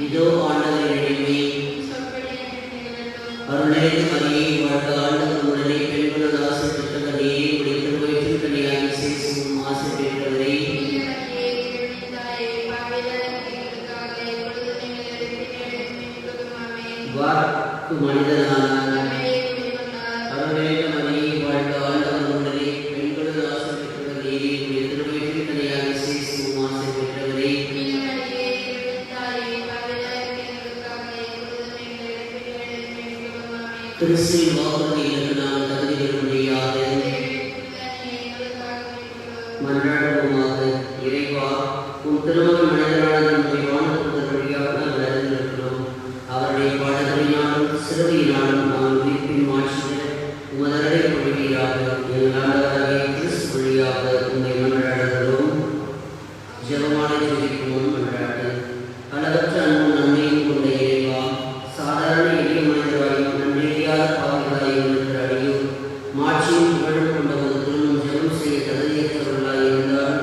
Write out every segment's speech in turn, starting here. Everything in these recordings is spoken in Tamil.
இதோ ஆண்டவரின் இறைமை அருள்நிறைந்த மரியே வாழ்க ஆண்டவர் உடனே பெண்களோடு ஆசை பெற்றவர் நீரே உடைய திருவயிற்றின் கனியாக இயேசுவும் ஆசை பெற்றவரே வாக்கு மனிதனான அருள்நிறைந்த மரியே வாழ்க ஆண்டவர் உடனே பெண்களோடு ஆசை பெற்றவர் நீரே உடைய திருவயிற்றின் கனியாக இயேசுவும் ஆசை பெற்றவரே கிறிஸ்துவின் வாக்குறுதிகளுக்கு நாம் தகுதி பெற முடியாது. மன்றாடுவோமாக. இறைவா, உன் திருமண மனிதரான நம்முடைய வானதூதர் வழியாக நாங்கள் அறிந்திருக்கிறோம். அவருடைய பாடல்களினாலும் சிறுவையினாலும் நாம் உயிர்ப்பின் மாற்றிட உமதரை பொழிவீராக. எங்கள் ஆண்டவராகிய கிறிஸ்து வழியாக உண்மை மன்றாடுகிறோம். ஜெபமாலை ஜெபிக்கும் மன்றாட்டு. அளவற்ற அன்பும் நன்மையும் கொண்ட இறைவா, சாதாரண எளிய மனிதராயும் நன்றியாத பாவங்களாயும் இருக்கிற அடியும் மாட்சியும் புகழும் கொண்ட ஒரு திருமணம் ஜெபம் செய்ய தகுதியற்றவர்களாய் இருந்தால்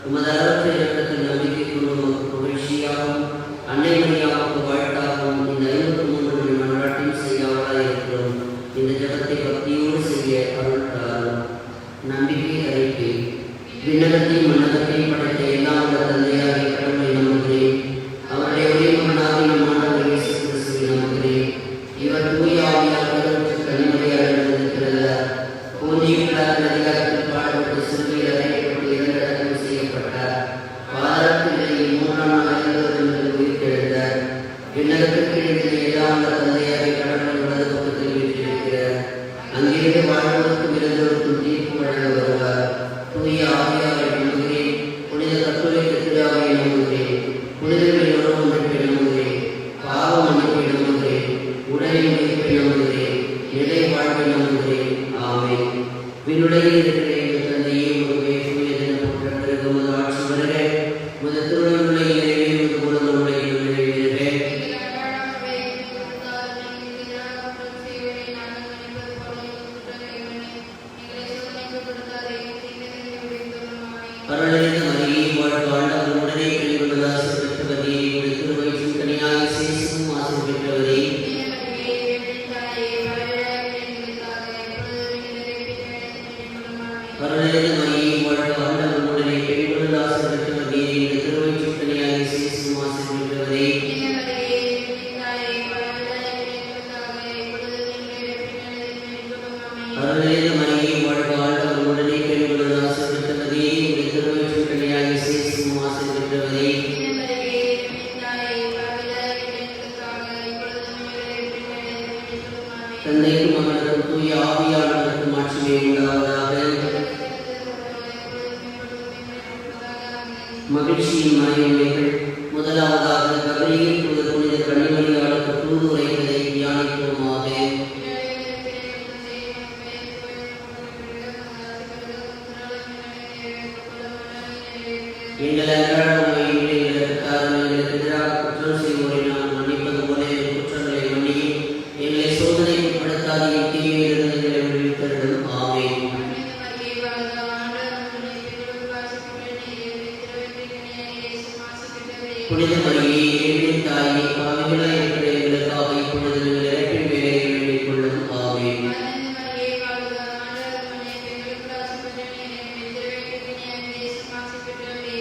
உமது அளவற்ற இலக்கத்தில் நம்பிக்கை கொண்டு புகழ்ச்சியாகவும் அன்னை மரியாவுக்கு வாழ்த்தாகவும் இந்த 53 மணி மன்றாட்டையும் செய்யாவதாக இருக்கிறோம். இந்த ஜபத்தை பக்தியோடு செய்ய அருள்கிறாரும். நம்பிக்கை அறிக்கை. விண்ணகத்தையும் மன்னகத்தையும் படைத்த எல்லாம் உள்ள தந்தையாகிய கடவுளை நம்புகிறேன். அவருடைய ஒரே மகனாகிய நம் ஆண்டவர் இயேசு கிறிஸ்துவை நம்புகிறேன். இவர் தூய ஆவியால் கனிமறையாக இருந்திருக்கிறார். போதிய பிலாத்தின் அதிகாரத்தில் பாடுபட்டு சிலுவையில் அறையப்பட்டு இறந்தடக்கம் செய்யப்பட்டார். பாதாளத்தில் இறங்கி 3ஆம் நாள் இறந்தவர்கள் உயிர்த்தெழுந்தார். விண்ணகத்திற்கு எழுதிய எல்லாம் உள்ள தந்தையாகிய கடவுள் வலது பக்கத்தில் வீற்றிருக்கிறார். அங்கிருந்து வாழ்வோருக்கும் இறந்தோருக்கும் தீர்ப்பு வழங்க வருவார். தூய ஆவியாரை நம்புகிறேன். புனித கத்தோலிக்க திருச்சபையை நம்புகிறேன். புனிதர்களின் உறவு அமைப்பை நம்புகிறேன். பாவ மன்னிப்பை நம்புகிறேன். உடலின் உயிர்ப்பை நம்புகிறேன். நிலை வாழ்வை நம்புகிறேன். ஆமென். விண்ணுலகில் இருக்கிற எங்கள் தந்தையே, உமது தூய தினம் போற்ற உமது ஆட்சி வருக. உமது திருவுளங்களை நிறைவேறுவது போல நம்முடைய நிறைவேறுக. அருள்நிறைந்த மரியே வாழ்க ஆண்டவர் உடனே பெண்களோடு ஆசை பெற்றவர் நீரே உடைய திருவயிற்றின் கனியாக இயேசுவும் ஆசை பெற்றவரே அருள்நிறைந்த மரியே வாழ்க ஆண்டவர் உடனே பெண்களோடு ஆசை பெற்றவர் நீரே உடைய திருவயிற்றின் கனியாக இயேசுவும் ஆசை பெற்றவரே அருள்நிறைந்த மரியே வாழ்க ஆண்டவர் உடனே பெண்களோடு ஆசை பெற்றவர் நீரே உடைய திருவயிற்றின் கனியாக இயேசுவும் ஆசை பெற்றவரே தந்தைக்கும் மகனுக்கும் தூய ஆவியானவருக்கும் மாட்சிமை உண்டாவதாக. மகிழ்ச்சியின் மறையுண்மைகள். முதலாவதாக கபிரியேல் தூதர் புனித கன்னிமரியாளுக்கு தூது உரைப்பதை தியானிப்போமாக. எங்கள் அன்றாட உணவை எங்களுக்காக எங்களுக்கு எதிராக குற்றம் செய்வோரை நான் மன்னிப்பது போல எங்கள் குற்றங்களை மன்னியும். எங்களை சோதனைக்கு உட்படுத்தாதீர், தீமையிலிருந்து எங்களை விடுவித்தருளும். ஆமென். புனித மரியே, இறைவனின் தாயே, பாவிகளாய் இருக்கிற எங்களுக்காக இப்பொழுது எங்கள் இறப்பின் வேளையில் வேண்டிக் கொள்ளும். ஆமென்.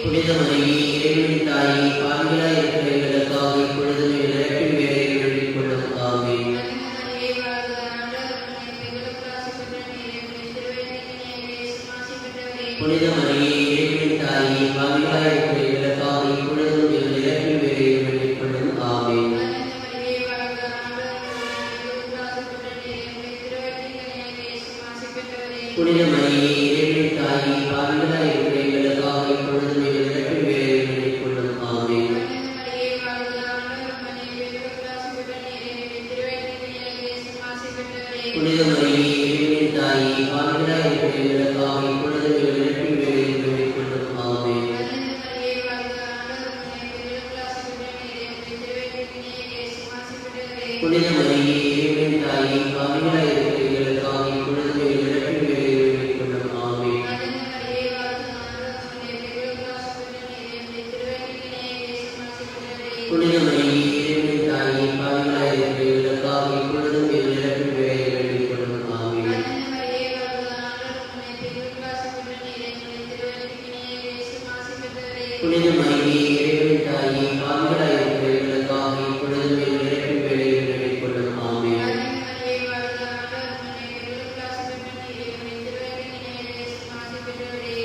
புனித மரியே, இறைவனின் தாயே, பாவிகளாய் இருக்கிற எங்களுக்காக இப்பொழுது எங்கள் இறப்பின் வேளையில் வேண்டிக் கொள்ளும். ஆமென். புனித மரியே, இறைவனின் தாயே, பாவிகளாய் இருக்கிற எங்களுக்காக இப்பொழுதும் எங்கள் இறப்பின் வேளையில் வேண்டிக் கொள்ளும். ஆமென். புனித மரியே இறைவனின் தாயே, பாவிகளாய் இருக்கிற எங்களுக்காக இப்பொழுதும் எங்கள் இறப்பின் வேளையில் வேண்டிக் கொள்ளும். ஆமென். புனித மரியே இறைவனின் தாயே, பாவிகளாய் இருக்கிற எங்களுக்காக இப்பொழுதும் எங்கள் இறப்பின் வேளையில் வேண்டிக் கொள்ளும். ஆமென். புனித மரியே இறைவனின் தாயே, பாவிகளாய் இருக்கிற எங்களுக்காக இப்பொழுதும் எங்கள் இறப்பின் வேளையில் வேண்டிக் கொள்ளும். ஆமென். புனித மரியே இறைவனின் தாயே, பாவிகளாய் இருக்கிற எங்களுக்காக இப்பொழுதும் எங்கள் இறப்பின் வேளையில் வேண்டிக் கொள்ளும். ஆமென். புனித மரியே இறைவனின் தாயே, பாவிகளாய் இருக்கிற எங்களுக்காக இப்பொழுதும் எங்கள் இறப்பின் வேளையில் வேண்டிக் கொள்ளும். ஆமென்.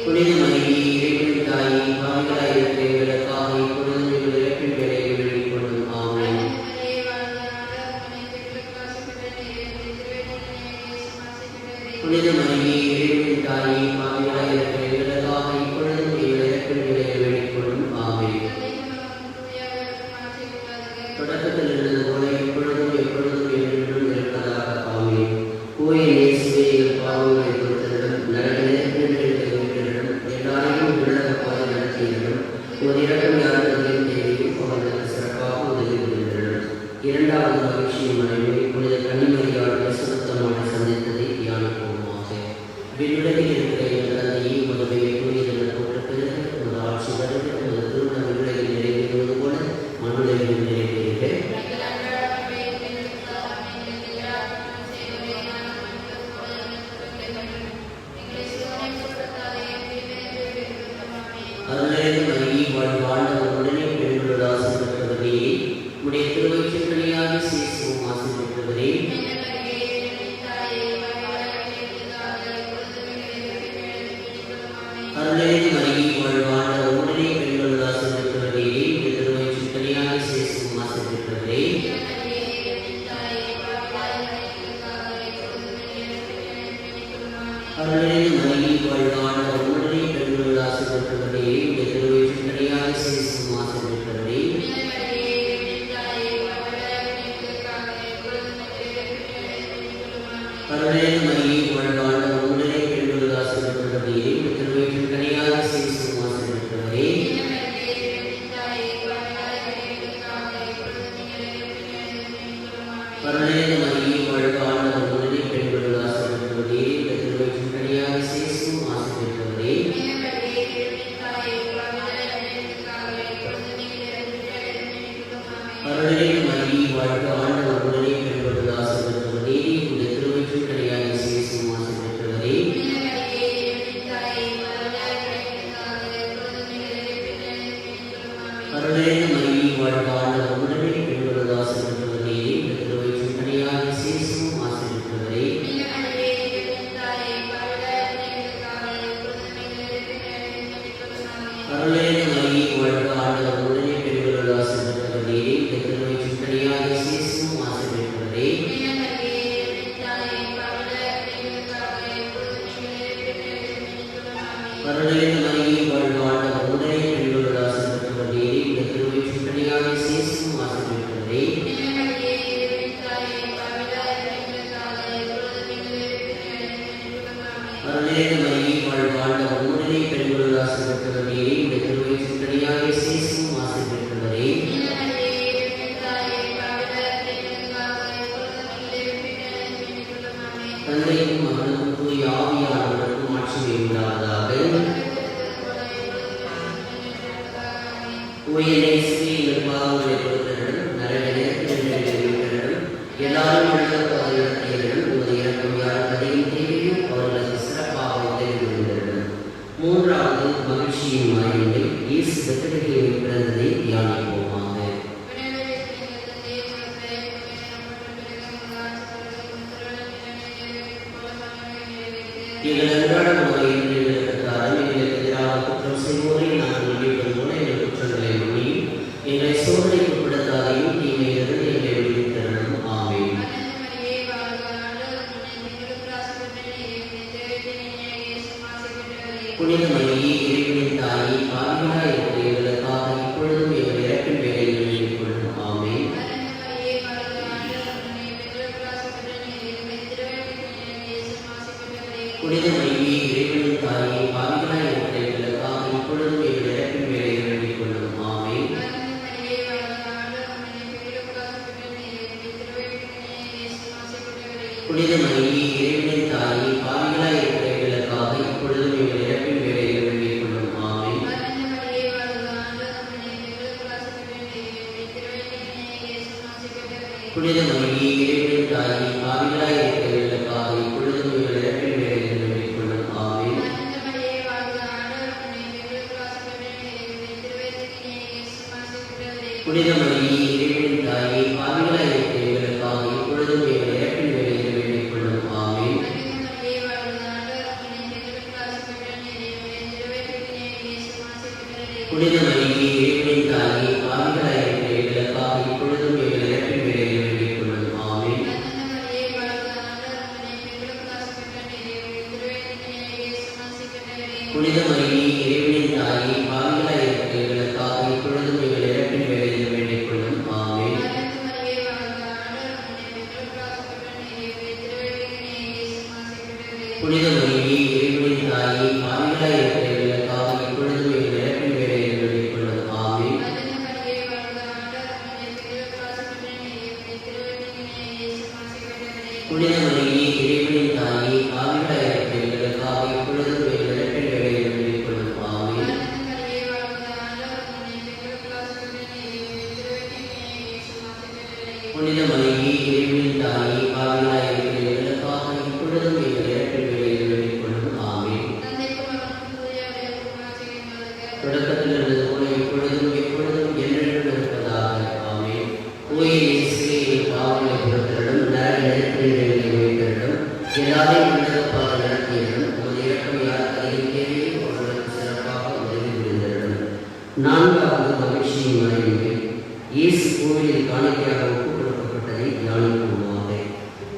புனித மரியே இறைவனின் தாயே, பாவிகளாய் இருக்கிற எங்களுக்காக இப்பொழுதும் எங்கள் இறப்பின் வேளையில் வேண்டிக் கொள்ளும். ஆமென். புனித மரியே இறைவனின் தாயே, பாவிகளாய் இருக்கிற எங்களுக்காக இப்பொழுதும் எங்கள் இறப்பின் வேளையில் வேண்டிக் கொள்ளும். ஆமென். தொடக்கத்தில் இருந்தது போல இப்பொழுதும் எப்பொழுதும் என்றென்றும் இருப்பதாக. ஆமென். தூய இயேசுவே, எங்கள் பாவங்களை பொறுத்தருளும், நரக நெருப்பினின்று எங்களை மீட்டருளும், எல்லாரையும் உள்ளக பாதை நடத்தியருளும், ஒரு இரக்கம் யாருக்கும் தேவையும் அவர்களுக்கு சிறப்பாக உதவி புரிந்தருளும். இரண்டாவது மகிழ்ச்சியின் மறைவை புனித கன்னிமரியால் பரிசுத்தமான சந்தித்ததை தியானிப்போமாக. விண்ணுலகில் இருக்கிற எங்கள் தந்தையே, உமது பெயர் தூயதென போற்றப்பெறுக, உமது ஆட்சி வருக, உமது திருமணம் விண்ணுலகில் நிறைவேறுவது போல மண்ணுலகிலும் நிறைவேறுக. அருள்நிறைந்த மரியே, வாழ்க, ஆண்டவர் உடனே பெண்களோடு ஆசி பெற்றவரே, உம்முடைய திருவயிற்றின் கனியாகிய இயேசுவும் ஆசி பெற்றவரே. அருள்நிறைந்த மரியே, வாழ்க, ஆண்டவர் உடனே பெண்களோடு ஆசி பெற்றவரே, உம்முடைய திருவயிற்றின் கனியாகிய இயேசுவும் ஆசி பெற்றவரே. அருள்நிறைந்த மரியே, வாழ்க, ஆண்டவர் உடனே பெண்களோடு ஆசி பெற்றவரே, உம்முடைய திருவயிற்றின் கனியாகிய இயேசுவும் ஆசி பெற்றவரே. அருள்நிறைந்த மரியே, வாழ்க, ஆண்டவர் உடனே பெண்களோடு ஆசி பெற்றவரே, உம்முடைய திருவயிற்றின் கனியாகிய இயேசுவும் ஆசி பெற்றவரே. அருள்நிறைந்த மரியே, வாழ்க, ஆண்டவர் உடனே பெண்களோடு ஆசி பெற்றவரே, உம்முடைய திருவயிற்றின் கனியாகிய இயேசுவும் ஆசி பெற்றவரே. அருள்நிறைந்த மரியே, வாழ்க, ஆண்டவர் உடனே பெண்களோடு ஆசி பெற்றவரே, உம்முடைய திருவயிற்றின் கனியாகிய இயேசுவும் ஆசி பெற்றவரே. அருள்நிறைந்த மரியே, வாழ்க, ஆண்டவர் உடனே பெண்களோடு ஆசி பெற்றவரே, உம்முடைய திருவயிற்றின் கனியாகிய இயேசுவும் ஆசி பெற்றவரே. அருள்நிறைந்த மரியே, வாழ்க, ஆண்டவர் உடனே பெண்களோடு ஆசி பெற்றவரே, உம்முடைய திருவயிற்றின் கனியாகிய இயேசுவும் ஆசி பெற்றவரே. அருள்நிறைந்த மரியே, வாழ்க, ஆண்டவர் உடனே பெண்களோடு ஆசி பெற்றவரே, உம்முடைய திருவயிற்றின் கனியாகிய இயேசுவும் ஆசி பெற்றவரே. அருள்நிறைந்த மரியே, வாழ்க, ஆண்டவர் உடனே பெண்களோடு ஆசி பெற்றவரே, உம்முடைய திருவயிற்றின் கனியாகிய இயேசுவும் ஆசி பெற்றவரே. தந்தைக்கும் மகனுக்கும் தூய ஆவியானவருக்கும் ஆட்சி உண்டாவதாக. தூய இயேசுவே, எங்கள் பாவங்களை பொறுத்தருளும், நரக நெருப்பினின்று எங்களை மீட்டருளும், எல்லாரும் உள்ளக பாதை நடத்தியருளும், உமது இரக்கம் யாருக்கு அதிகம் தேவையும் அவர்களுக்கு சிறப்பாக உதவி புரிந்தருளும். மூன்றாவது மகிழ்ச்சியின் மறைவை இயேசு பெத்லகேமில் பிறந்ததை தியானிப்போமாக. எங்கள் அன்றாட உணவை இன்று எங்களுக்கு தாரும், எங்களுக்கு எதிராக குற்றம் செய்வோரை நாங்கள் மன்னிப்பது போல எங்கள் குற்றங்களை மன்னியும், எங்களை சோதனைக்கு உட்படுத்தாதையும் தீமையிலிருந்து எங்களை விடுவித்தருளும். ஆமென். புனித மரியே இறைவனின் தாயே, பாவிகளாய் இருக்கிற எங்களுக்காக இப்பொழுதும் எங்கள் இறப்பின் வேளையில் வேண்டிக் கொள்ளும். ஆமென். புனித மரியே இறைவனின் தாயே, பாவிகளாய் இருக்கிற எங்களுக்காக இப்பொழுதும் எங்கள் இறப்பின் வேளையில் வேண்டிக் கொள்ளும். ஆமென். புனித மரியே இறைவனின் தாயே, பாவிகளாய் இருக்கிற எங்களுக்காக இப்பொழுதும் எங்கள் இறப்பின் வேளையில் வேண்டிக் கொள்ளும். ஆமென். புனித மரியே இறைவனின் தாயே, பாவிகளாய் இருக்கிற எங்களுக்காக இப்பொழுதும் எங்கள் இறப்பின் வேளையில் வேண்டிக் கொள்ளும். ஆமென். புனித மரியே இறைவனின் தாயே, பாவிகளாய் இருக்கிற எங்களுக்காக இப்பொழுதும் எங்கள் இறப்பின் வேளையில் வேண்டிக் கொள்ளும். ஆமென். புனித மரியே இறைவனின் தாயே, பாவிகளாய் இருக்கிற எங்களுக்காக இப்பொழுதும் எங்கள் இறப்பின் வேளையில் வேண்டிக் கொள்ளும். ஆமென். புனித மரியே இறைவனின் தாயே, பாவிகளாய் இருக்கிற எங்களுக்காக இப்பொழுதும் எங்கள் இறப்பின் வேளையில் வேண்டிக் கொள்ளும். ஆமென். புனித மரியே இறைவனின் தாயே, பாவிகளாய் இருக்கிற எங்களுக்காக இப்பொழுதும் எங்கள் இறப்பின் வேளையில் வேண்டிக் கொள்ளும். ஆமென். தொடக்கத்தில் இருந்தது போல இப்பொழுதும் எப்பொழுதும் என்றென்றும் இருப்பதாக. ஆமென். ஓயே இயேசுவே, எங்கள் பாவங்களை பொறுத்தருளும், நரக நெருப்பிலிருந்து எங்களை மீட்டருளும், எல்லாரையும் உன்னதப்பாக நடத்தியருளும், உமது இரக்கம் யாருக்கு அதிகம் தேவையோ அவர்களுக்கு சிறப்பாக உதவி புரிந்தருளும். நான்காவது மகிழ்ச்சியின் மறைவு, இயேசு கோவிலில் காணிக்கையாக ஒப்புக் கொடுக்கப்பட்டதை தியானிப்போமாக.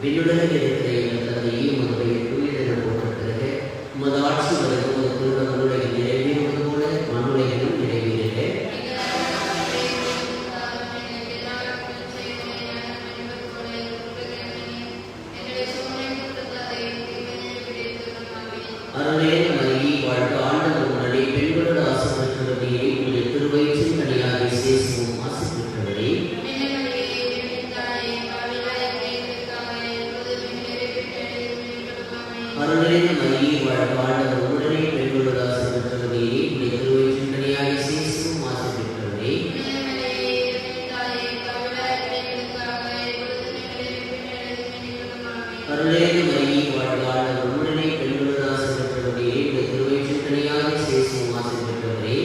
விண்ணுலகில் இருக்கிற எங்கள் தந்தையே, உமது பெயர் தூயதென போற்றப்படுக. உமது ஆட்சி வருக. உமது திருவுளம் விண்ணுலகில் நிறைவேறுவது போல மண்ணுலகிலும் நிறைவேறுக. அருளே மரியே, வாழ்க, ஆண்டவர் உடனே பெண்களோடு ஆசி பெற்றவரே, உம்முடைய திருவயிற்றின் கனியாகிய இயேசுவும் ஆசி பெற்றவரே. அருளே மரியே, வாழ்க, ஆண்டவர் உடனே பெண்களோடு ஆசி பெற்றவரே, உம்முடைய திருவயிற்றின் கனியாகிய இயேசுவும் ஆசி பெற்றவரே. அருளே மரியே, வாழ்க, ஆண்டவர் உடனே பெண்களோடு ஆசி பெற்றவரே, உம்முடைய திருவயிற்றின் கனியாகிய இயேசுவும் ஆசி பெற்றவரே.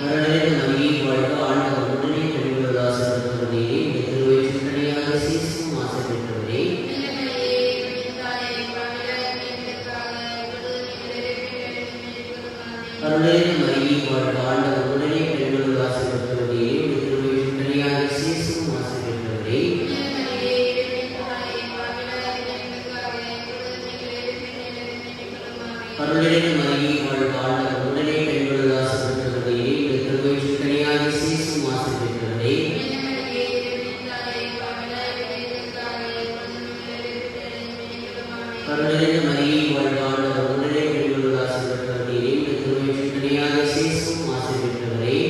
அருளே மரியே, வாழ்க, ஆண்டவர் உடனே பெண்களோடு ஆசி பெற்றவரே, உம்முடைய திருவயிற்றின் கனியாகிய இயேசுவும் ஆசி பெற்றவரே. அருளே மரியே, வாழ்க, ஆண்டவர் உடனே பெண்களோடு ஆசி பெற்றவரே, உம்முடைய திருவயிற்றின் கனியாகிய இயேசுவும் ஆசி பெற்றவரே. அருளே மரியே, வாழ்க, ஆண்டவர் உடனே பெண்களோடு ஆசி பெற்றவரே, உம்முடைய திருவயிற்றின் கனியாகிய இயேசுவும் ஆசி பெற்றவரே. அருளே மரியே, வாழ்க, ஆண்டவர் உடனே பெண்களோடு ஆசி பெற்றவரே, உம்முடைய திருவயிற்றின் கனியாகிய இயேசுவும் ஆசி பெற்றவரே.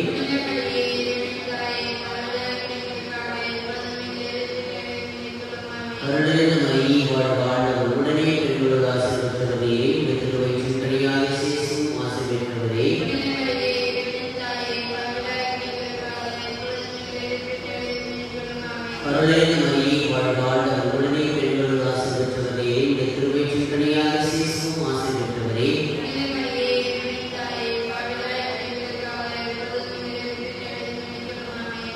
அருளே மரியே, வாழ்க, ஆண்டவர் உடனே பெண்களோடு ஆசி பெற்றவரே, உம்முடைய திருவயிற்றின் கனியாகிய இயேசுவும் ஆசி பெற்றவரே. அருளே மரியே, வாழ்க, ஆண்டவர் உடனே பெண்களோடு ஆசி பெற்றவரே, உம்முடைய திருவயிற்றின் கனியாகிய இயேசுவும் ஆசி பெற்றவரே.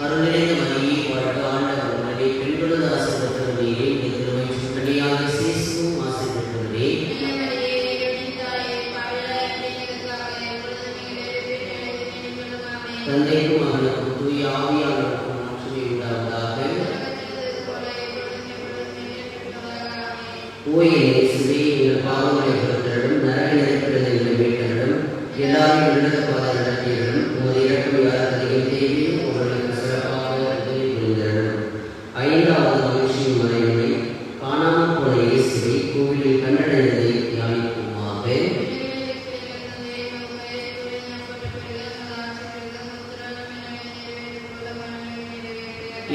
அருளே மரியே, வாழ்க, ஆண்டவர் உடனே பெண்களோடு ஆசி பெற்றவரே, உம்முடைய திருவயிற்றின் கனியாகிய இயேசுவும் ஆசி பெற்றவரே. தந்தைக்கும் மகனுக்கும் தூய ஆவியானவருக்கும் மாட்சிமை உண்டாவதாக. ஓயே இயேசுவே, எங்கள் பாவங்களை பொறுத்தருளும், நரக நெருப்பிலிருந்து எங்களை மீட்டருளும், எல்லாரையும் உன்னதப்பாக நடத்தியருளும், உமது இரக்கம் யாருக்கு அதிகம் தேவையோ அவர்களுக்கு சிறப்பாக உதவி புரிந்தருளும். ஐந்தாவது மகிழ்ச்சியின் மறைவினை, காணாமல் போன இயேசுவை கோவிலில் கண்டடைந்ததை தியானிப்போமாக.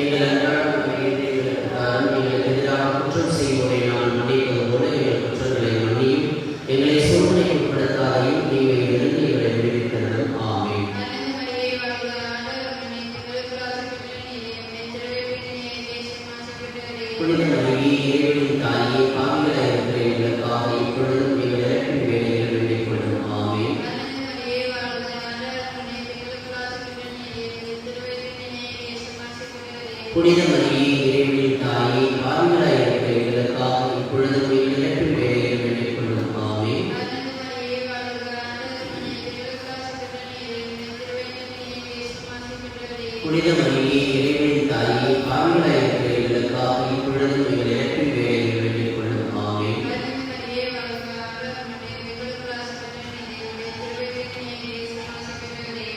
எங்கள் அன்றாட உணவை எங்களுக்கு தாரும். எங்களுக்கு எதிராக குற்றம் செய்வோரை நான் மன்னிப்பது போல எங்கள் குற்றங்களை மன்னியும். எங்களை சோதனைக்கு உட்படுத்தாதையும் தீமையிலிருந்து எங்களை விடுவித்தரணும். ஆமென். புனித மரியே, இறைவனின் தாயே, பாவிகளாய் இருக்கிற எங்களுக்காக இப்பொழுதும் எங்கள் இறப்பின் வேளையில் வேண்டிக் கொள்ளும். ஆமென். புனித மரியே, இறைவனின் தாயே, பாவிகளாய் இருக்கிற எங்களுக்காக இப்பொழுதும் எங்கள் இறப்பின் வேளையில் வேண்டிக் கொள்ளும். ஆமென். புனித மரியே, இறைவனின் தாயே, பாவிகளாய் இருக்கிற எங்களுக்காக இப்பொழுதும் எங்கள் இறப்பின் வேளையில் வேண்டிக் கொள்ளும். ஆமென்.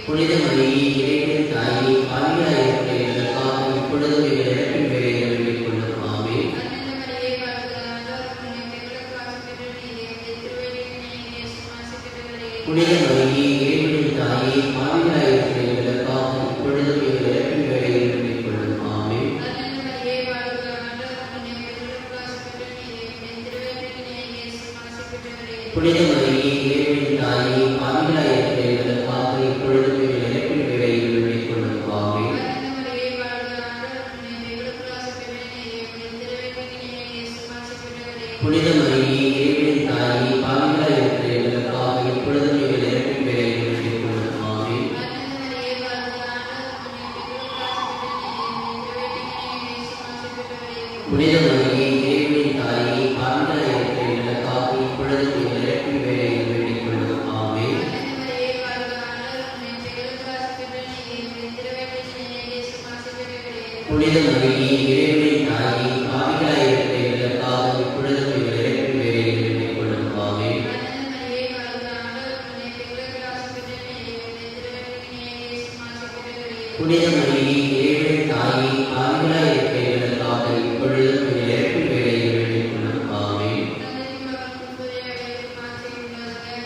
புனித மரியே, இறைவனின் தாயே, பாவிகளாய் இருக்கிற எங்களுக்காக இப்பொழுதும் எங்கள் இறப்பின் வேளையில் வேண்டிக் கொள்ளும். ஆமென். புனித மரியே, இறைவனின் தாயே, பாவிகளாய் இருக்கிற எங்களுக்காக இப்பொழுதும் எங்கள் இறப்பின் வேளையில் வேண்டிக் கொள்ளும். ஆமென். புனித மரியே, இறைவனின் தாயே, பாவிகளாய் இருக்கிற எங்களுக்காக இப்பொழுதும் எங்கள் இறப்பின் வேளையில் வேண்டிக் கொள்ளும். ஆமென். புனித மரியே, இறைவனின் தாயே, பாவிகளாய் இருக்கிற எங்களுக்காக இப்பொழுதும் எங்கள் இறப்பின் வேளையில் வேண்டிக் கொள்ளும். ஆமென். புனித மரியே, இறைவனின் தாயே, பாவிகளாய் இருக்கிற எங்களுக்காக இப்பொழுதும் எங்கள் இறப்பின் வேளையில் வேண்டிக் கொள்ளும். ஆமென். புனித மரியே, இறைவனின் தாயே, பாவிகளாய் இருக்கிற எங்களுக்காக இப்பொழுதும் எங்கள் இறப்பின் வேளையில் வேண்டிக் கொள்ளும். ஆமென். புனித மரியே, இறைவனின் தாயே, பாவிகளாய் இருக்கிற எங்களுக்காக இப்பொழுதும் எங்கள் இறப்பின் வேளையில் வேண்டிக் கொள்ளும். ஆமென்.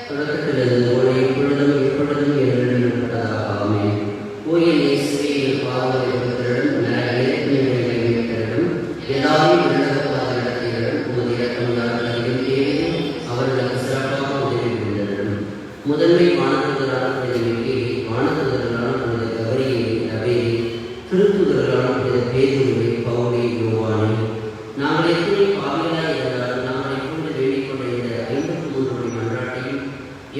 தொடக்கத்திலிருந்து போல இப்பொழுதும் எப்பொழுதும் என்றென்றும் இருப்பதாக. ஆமென். ஓயே இயேசுவே, எங்கள் பாவங்களை பொறுத்தருளும், நரகத்தை மீட்டருளும், எல்லாரையும் விண்ணகப்பாத நடத்தியருளும். உமது இரக்கம் யாருக்கு அதிகம் தேவையோ அவர்களுக்கு சிறப்பாக உதவி புரிந்தருளும். முதன்மை வானதூதரான புனித மிக்கேலே, வானதூதர்களான புனித கபிரியேலே, ரபேலே, திருத்தூதர்களான புனித பேதுருவே, பவுலே, யோவானே, நாங்கள் எத்தனை பாவிகளாய் இருந்தாலும் நாங்கள் இப்பொழுது வேண்டிக் கொண்ட இந்த 53 கோடி மன்றாட்டையும்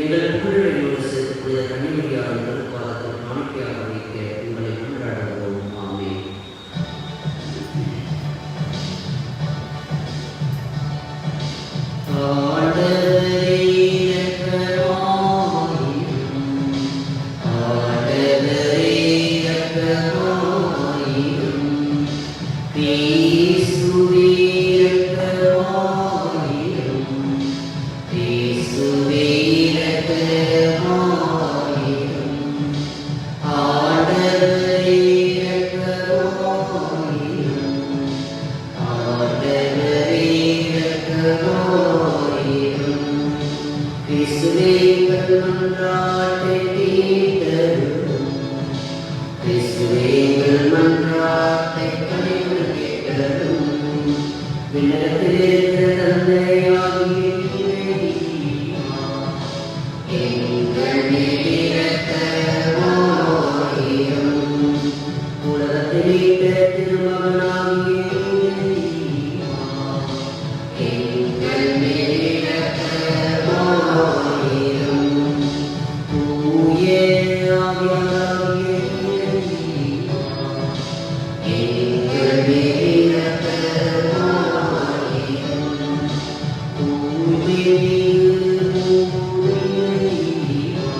எங்கள் புகழோடு சேர்த்து புனித கன்னிமரியாரின் திருப்பாதத்தில் காணிக்கையாக வைக்க உங்களை கொண்டாடுவோம். ஆமென். ஆண்டவரே இரக்கமாயிரும். ஆண்டவரே இரக்கமாயிரும். இயேசுவே இரக்கமாயிரும். இயேசுவே இரக்கமாயிரும். ஆண்டவரே இரக்கமாயிரும். ஆண்டவரே இரக்கமாயிரும். கிறிஸ்துவே எங்கள் மன்றாட்டை கேட்டருளும். கிறிஸ்துவே எங்கள் மன்றாட்டை கனிவுடன் கேட்டருளும். விண்ணகத்தில் இருக்கிற தந்தையாகிய இறைவா, எங்கள் மேல் இரக்கமாயிரும். உலகத்தை மீட்ட திருமகனாகிய இறைவா, எங்கள் மேல் இரக்கமாயிரும். தூய ஆவியாகிய இறைவா, எங்கள் மேல் இரக்கமாயிரும். தூய இறைவா,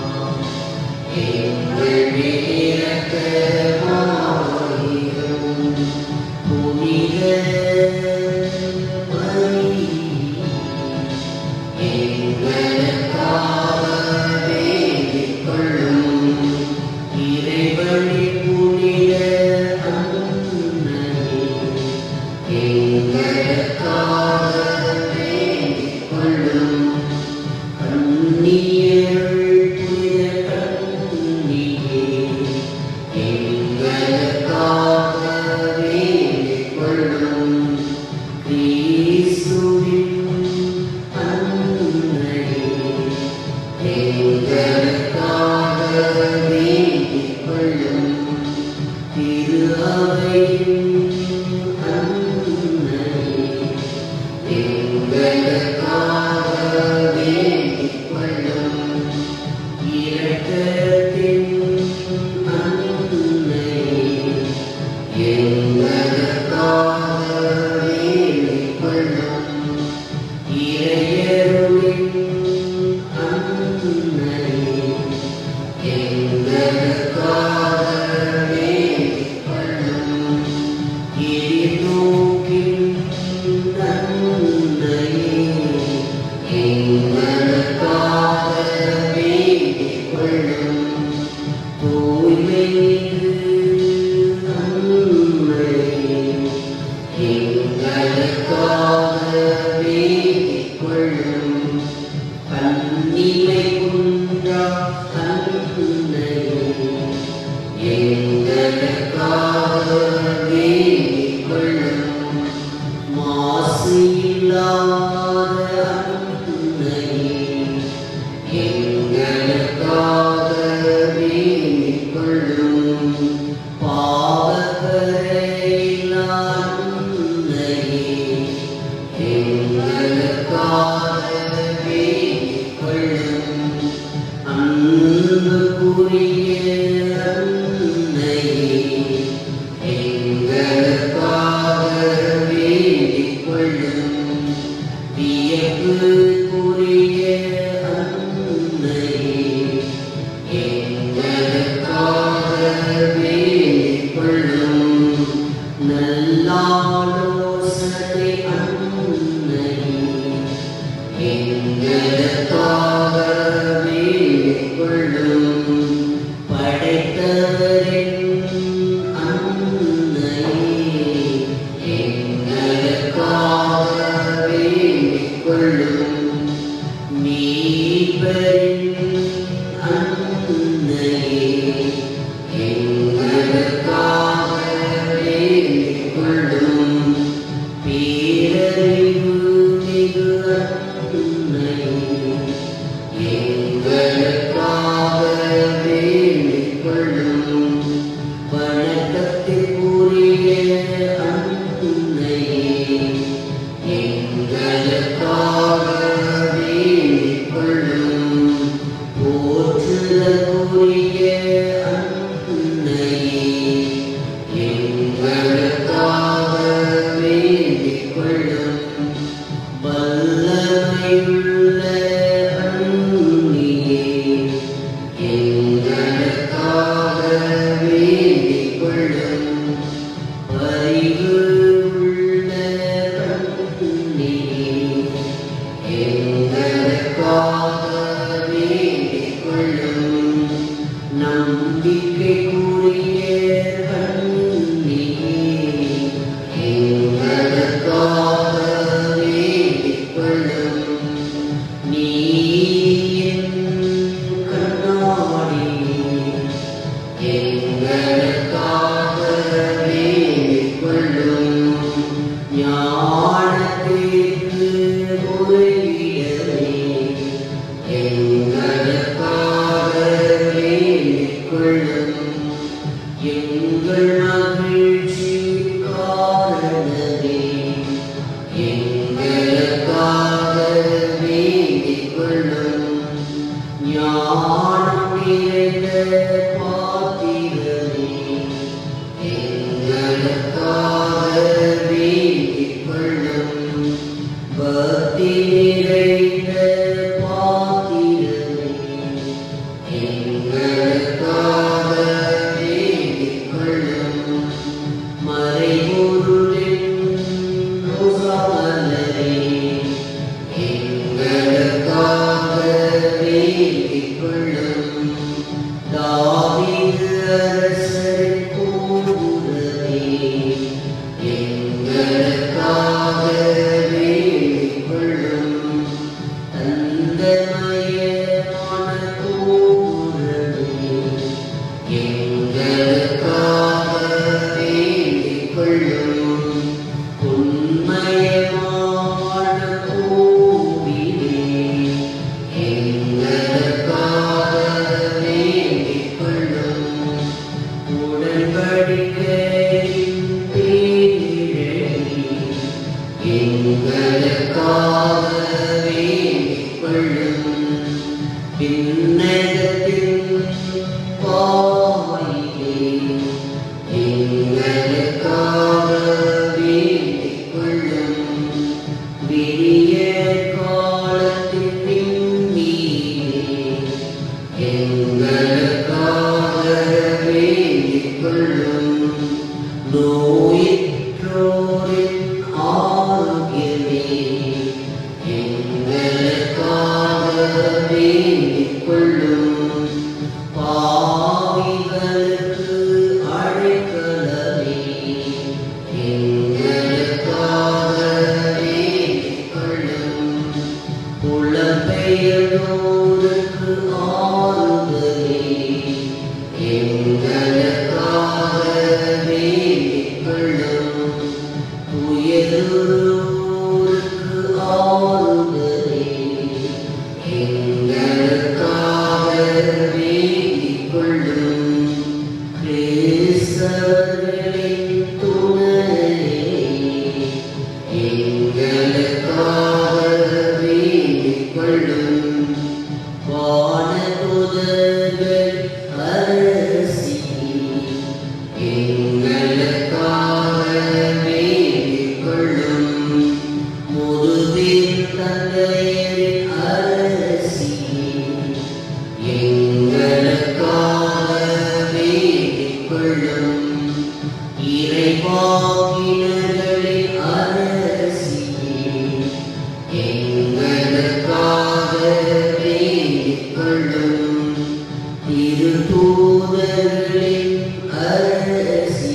இரக்கத்தின் அன்னை எங்களுக்காக வேண்டிக் கொள்ளும். இறையருளின் அன்னை எங்களுக்காக வேண்டிக் கொள்ளும். எதிர்நோக்கின் அன்னை எங்களுக்காக வேண்டிக் கொள்ளும். தூய்மைமிகு அன்னை எங்களுக்காக வேண்டிக் கொள்ளும். கன்னிமை குன்றா அன்னை எங்களுக்காக வேண்டிக் கொள்ளும். மாசு இல்லாத அன்னை எங்களுக்காக வேண்டிக் கொள்ளும். பாவக்கரையில்லா அன்னை எங்களுக்காக வேண்டிக் கொள்ளும். அன்புக்குரிய அன்னை எங்களுக்காக வேண்டிக் கொள்ளும். வியப்புக்குரிய அன்னை எங்களுக்காக வேண்டிக் கொள்ளும். நல்லாலோசனை அன்னை எங்களுக்காக வேண்டிக் கொள்ளும். படைத்தவரின் அன்னை எங்களுக்காக வேண்டிக் கொள்ளும். மீட்பரின் அன்னை எங்களுக்காக வேண்டிக் கொள்ளும். பேரறிவு மிகு அன்னை எங்களுக்காக வேண்டிக் கொள்ளும். வணக்கத்திற்குரிய அன்னை எங்களுக்காக வேண்டிக் கொள்ளும். போற்றுதற்குரிய அன்னை எங்களுக்காக வேண்டிக் கொள்ளும். வல்லமையுள்ள அன்னியே எங்களுக்காக வேண்டிக் கொள்ளும். பரிவு உள்ள அன்னியே எங்களுக்காக வேண்டிக் கொள்ளும். நம்பிக்கைக்குரிய அன்னியே எங்களுக்காக வேண்டிக் கொள்ளும். நீரின் கண்ணாடி எங்களுக்காக வேண்டிக் கொள்ளும். ஞானத்திற்கு உறைவிடமே எங்களுக்காக வேண்டிக் கொள்ளும். எங்கள் மகிழ்ச்சி காரணமே எங்களுக்காக வேண்டிக் கொள்ளும். ஞானம் நிறைந்த பாத்திரமே எங்களுக்காக வேண்டிக் கொள்ளும். பக்தி நிறைந்த பாத்திரமே எங்களுக்காக வேண்டிக் கொள்ளும். மறைபொருளின் ரோசாமலரே எங்களுக்காக வேண்டிக் கொள்ளும். தாவீது அரசரின் கோபுரமே எங்களுக்காக வேண்டிக் கொள்ளும். தந்தமயமான கோபுரமே எங்களுக்காக வேண்டிக் கொள்ளும். நோயுற்றோரின் ஆரோக்கியமே எங்களுக்காக வேண்டிக் கொள்ளும். பாவிகளுக்கு அழைக்கலமே எங்களுக்காக வேண்டிக் கொள்ளும். புலம்பெயர்ந்தோருக்கு ஆறுதலே எங்களுக்காக வேண்டிக் கொள்ளும். துயருள்ளோருக்கு ஆறுதலே எங்களுக்காக வேண்டிக் கொள்ளும். கிறிஸ்தவர்களின் துணையே எங்களுக்காக வேண்டிக் கொள்ளும். வானதூதர்கள் அரசி எங்களுக்காக வேண்டிக் கொள்ளும். முதுபேர் தந்தையரின் அரசி எங்களுக்காக வேண்டிக் கொள்ளும். இறைவாக்கினர்களின் அரசி எங்களுக்காக வேண்டிக் கொள்ளும். திருத்தூதர்களின் அரசி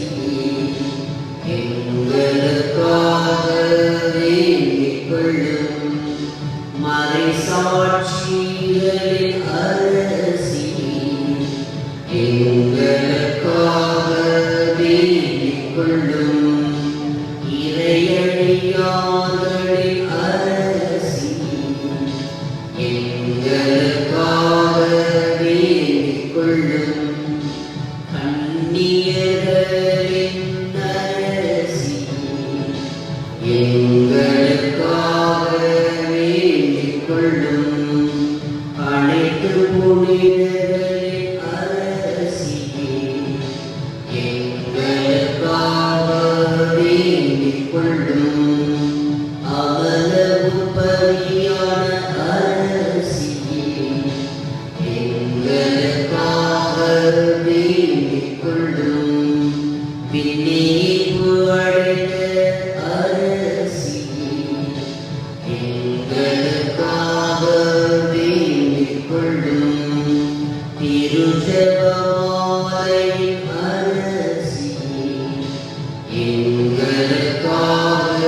எங்களுக்காக வேண்டிக் கொள்ளும். மறைசாட்சிகளின் அரசி எங்களுக்காக வேண்டிக் கொள்ளும். இறையடியார்களின் அரசி எங்களுக்காக வேண்டிக் கொள்ளும். கன்னியர்களின் அரசி எங்களுக்காக வேண்டிக் கொள்ளும். அனைத்து புனிதர்களின் அரசி எங்களுக்காக வேண்டிக் கொள்ளும். அவலவு பலியான அரசி எங்களுக்காக வேண்டிக் கொள்ளும். விண்ணேற்பு அடைந்த அரசி எங்களுக்காக வேண்டிக் கொள்ளும். திருஜெபமாலையின் அரசி எங்களுக்காக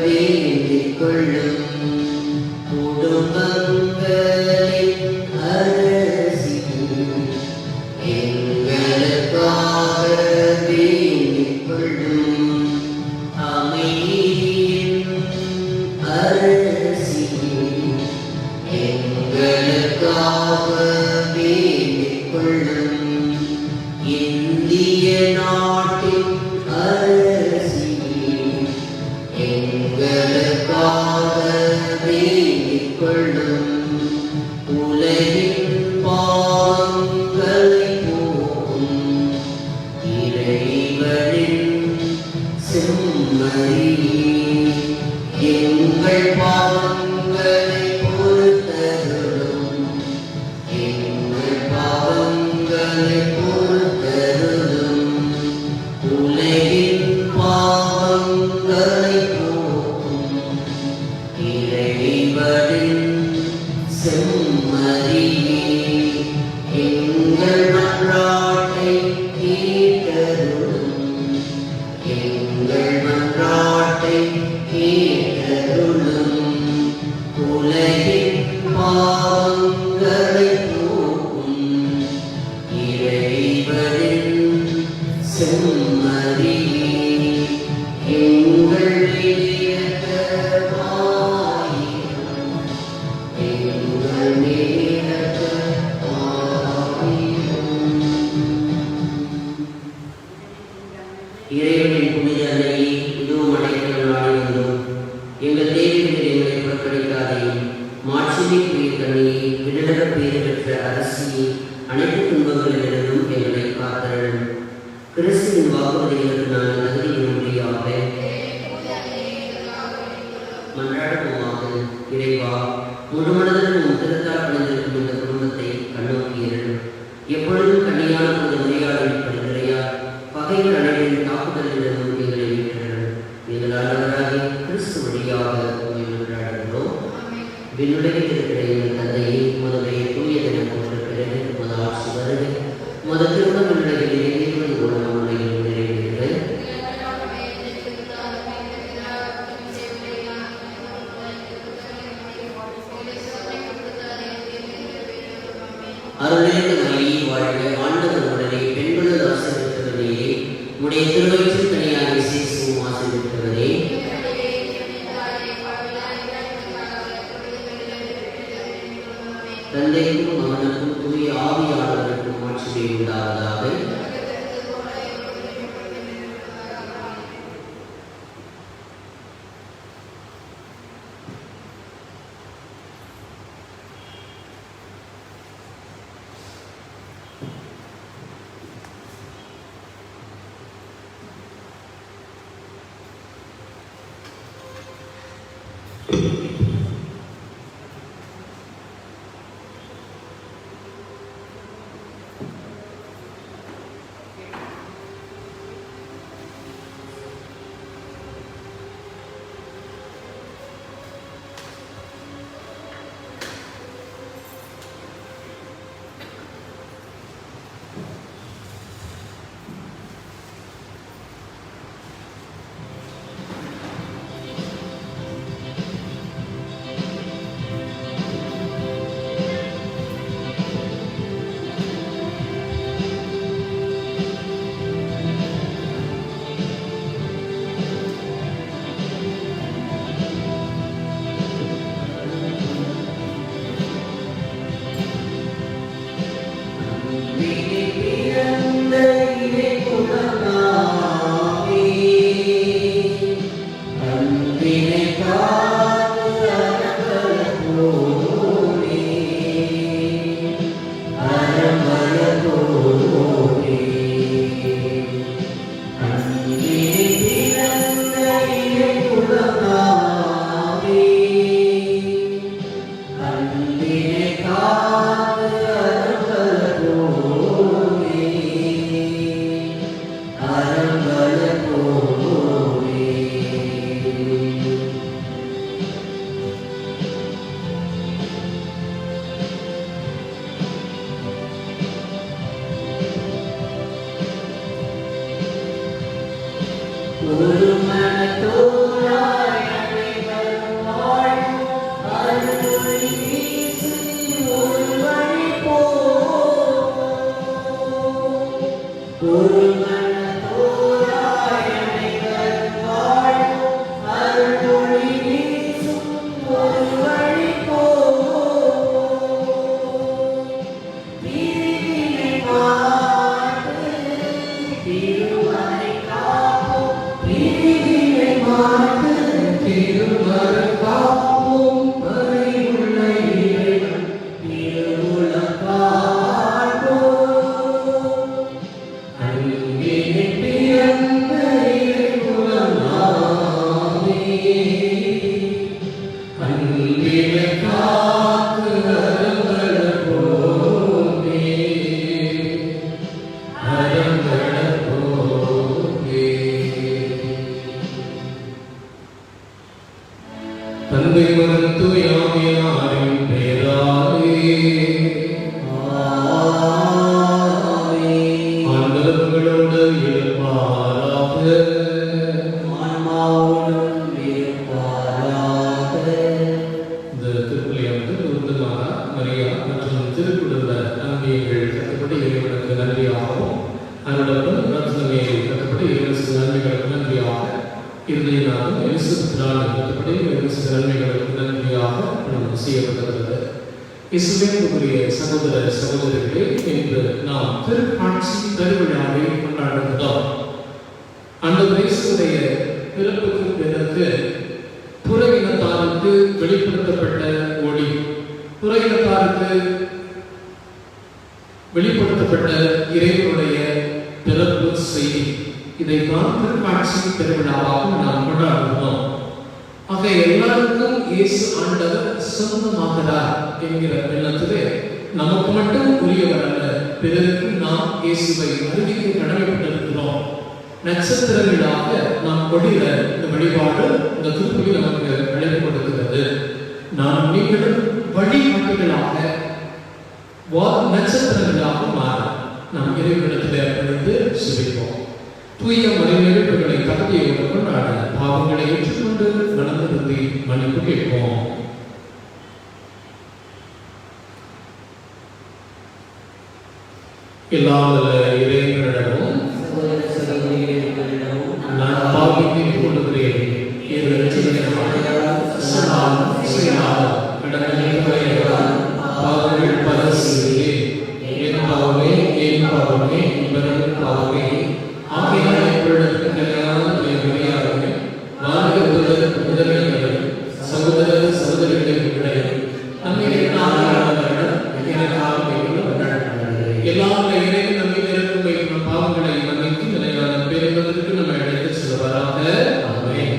வேண்டிக் கொள்ளும். குடும்பங்களின் அரசி எங்களுக்காக வேண்டிக் கொள்ளும். அமைதியின் அரசி எங்களுக்காக வேண்டிக் கொள்ளும். இந்திய நாட்டின் அரசி எங்களுக்காக வேண்டிக் கொள்ளும். உலகின் பாவங்களை போக்கும் இறைவனின் செம்மறியே எங்கள் பாவங்களை பொறுத்தருளும். எங்கள் பாவங்களை பொறுத்தருளும். உலகின் பாவங்களை போக்கும் இறைவனின் செம்மறியே எங்கள் மன்றாட்டை கேட்டருளும். எங்கள் மன்றாட்டை கேட்டருளும். உலகின் பாவங்களை போக்கும் இறைவனின் செம்மறியே எங்கள் இதயத்தமாயிரும். எங்கள் இதயத்தமாயிரும். இறைவனின் புனித அன்னையே, இதுவும் அடைக்கலம் நாடி வந்தோம். எங்கள் தேவைகளை எங்களை புறக்கணிக்காதேயும். மாட்சிமைக்குரிய கண்ணியே, விண்ணக பேறு பெற்ற அரசியே, அனைத்து துன்பங்களிலிருந்தும் எங்களை காத்தருளும். கிறிஸ்துவின் வாக்குறுதிகளுக்கு நாங்கள் தகுதியினும்படியாக மன்றாடுவோமாக. இறைவா, முழு மனதுடன் உம் திருத்தால் பணிந்திருக்கும் இந்த குடும்பத்தை கண்ணோக்கி எப்பொழுதும் கண்ணியான புனித மரியாதையின் பரிந்துரையா பகைவர் அனைவரின் தாக்குதலிலிருந்து எங்களை மீட்டனர். எங்கள் ஆண்டவராகிய கிறிஸ்து வழியாக உம்மை மன்றாடுகிறோம். விண்ணுலகில் இருக்கிற எங்கள் தந்தையை, உமது தூயதென போற்ற பிறகு உமது ஆட்சி வருக. உமது திருமண விண்ணுலகில் இறைவன் உலகம் உலகில் நிறைவேறுக. அருளிலிருந்து மரியே வாழ்க, ஆண்டவர் உடனே பெண்களுள் ஆசீர்வதிக்கப்பட்டவரே, உம்முடைய திருவயிற்றில் கனியாக இயேசுவும் ஆசீர்வதிக்கப்பட்டவரே. தந்தைக்கும் மகனுக்கும் தூய ஆவியானவருக்கும் ஆட்சி உண்டாவதாக. சகோதர சகோதரிகளே, இன்று நாம் திருக்காட்சி பெருவிழாவை கொண்டாடுகிறோம். ஆண்டவர் இயேசுவுடைய பிறப்புக்கு பிறகு புற இனத்தாருக்கு வெளிப்படுத்தப்பட்ட ஒளி, புற இனத்தாருக்கு வெளிப்படுத்தப்பட்ட இறைவனுடைய பிறப்பு செய்தி, இதைத்தான் திருக்காட்சி பெருவிழாவாக நாம் கொண்டாடுகிறோம். ஆக எல்லாருக்கும் இயேசு ஆண்டவர் சொந்தமாகிறார் என்கிற எண்ணத்திலே நமக்கு மட்டும் உரியவர் அல்ல, பிறருக்கு நாம் இயேசுவை அறிவிக்க கடமைப்பட்டிருக்கிறோம். நட்சத்திரங்களாக நாம் கொடிற இந்த வழிபாடு இந்த திருப்பலி நமக்கு அழைப்பு கொடுக்கிறது. நாம் நீங்களும் வழிபாடுகளாக நட்சத்திரங்களாக மாற நாம் இறைவனிடத்தில் அர்ப்பணித்து செபிப்போம். தூய மறைநெருப்புகளை தகுதியோடு கொண்டாட பாவங்களை ஏற்றுக்கொண்டு நடந்திருந்தி மன்னிப்பு கேட்போம். எல்லா இறைவனிடமும் நான் பாவத்தை கொள்ளுகிறேன். பாவங்கள் பல செய்கிறேன். என் பாவமே என் பாவமே இவர்கள் பாவமே ஆகையால் எப்பொழுதும் விளையாடுங்க முதல்களை சகோதர சகோதரிகளை நம்மை எல்லா இறைவன் நம்மை இருக்கும் பாவங்களை மன்னித்து நிலையான பெறுவதற்கு நம்ம அழைத்து செல்வராக. ஆமென்.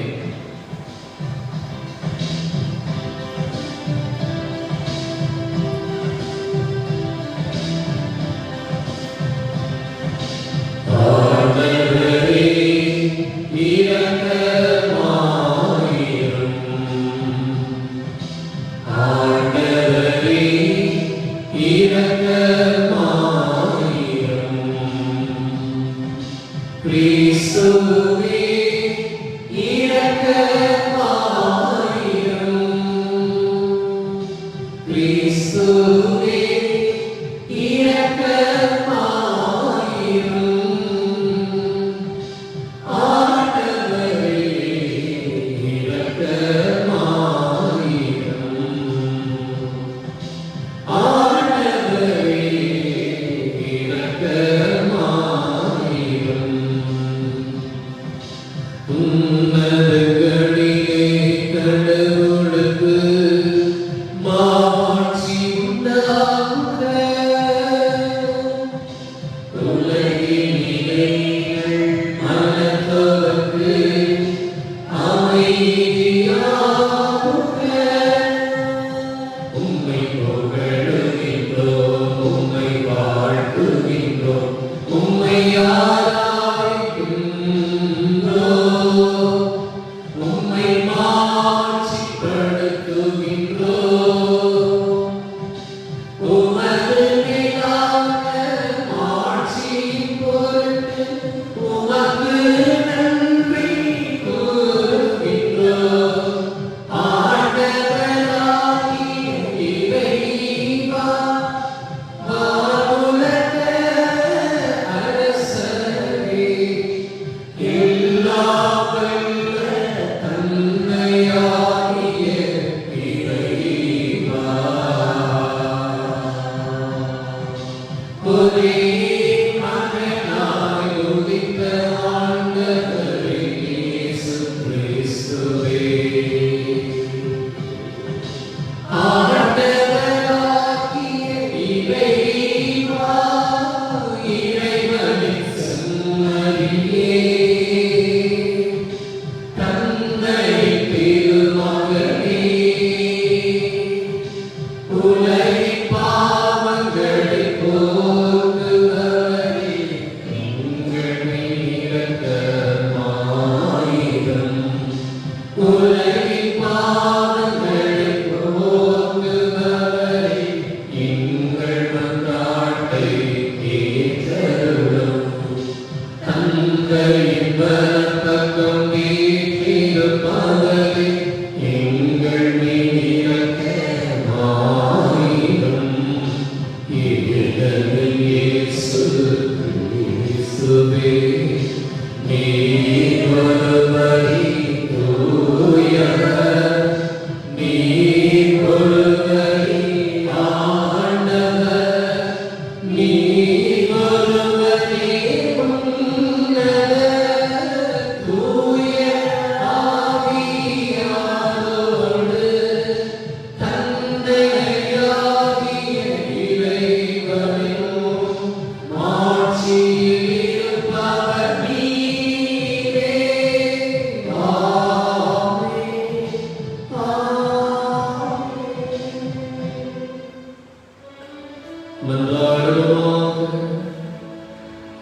உலகின் பாவங்களை போக்குவர்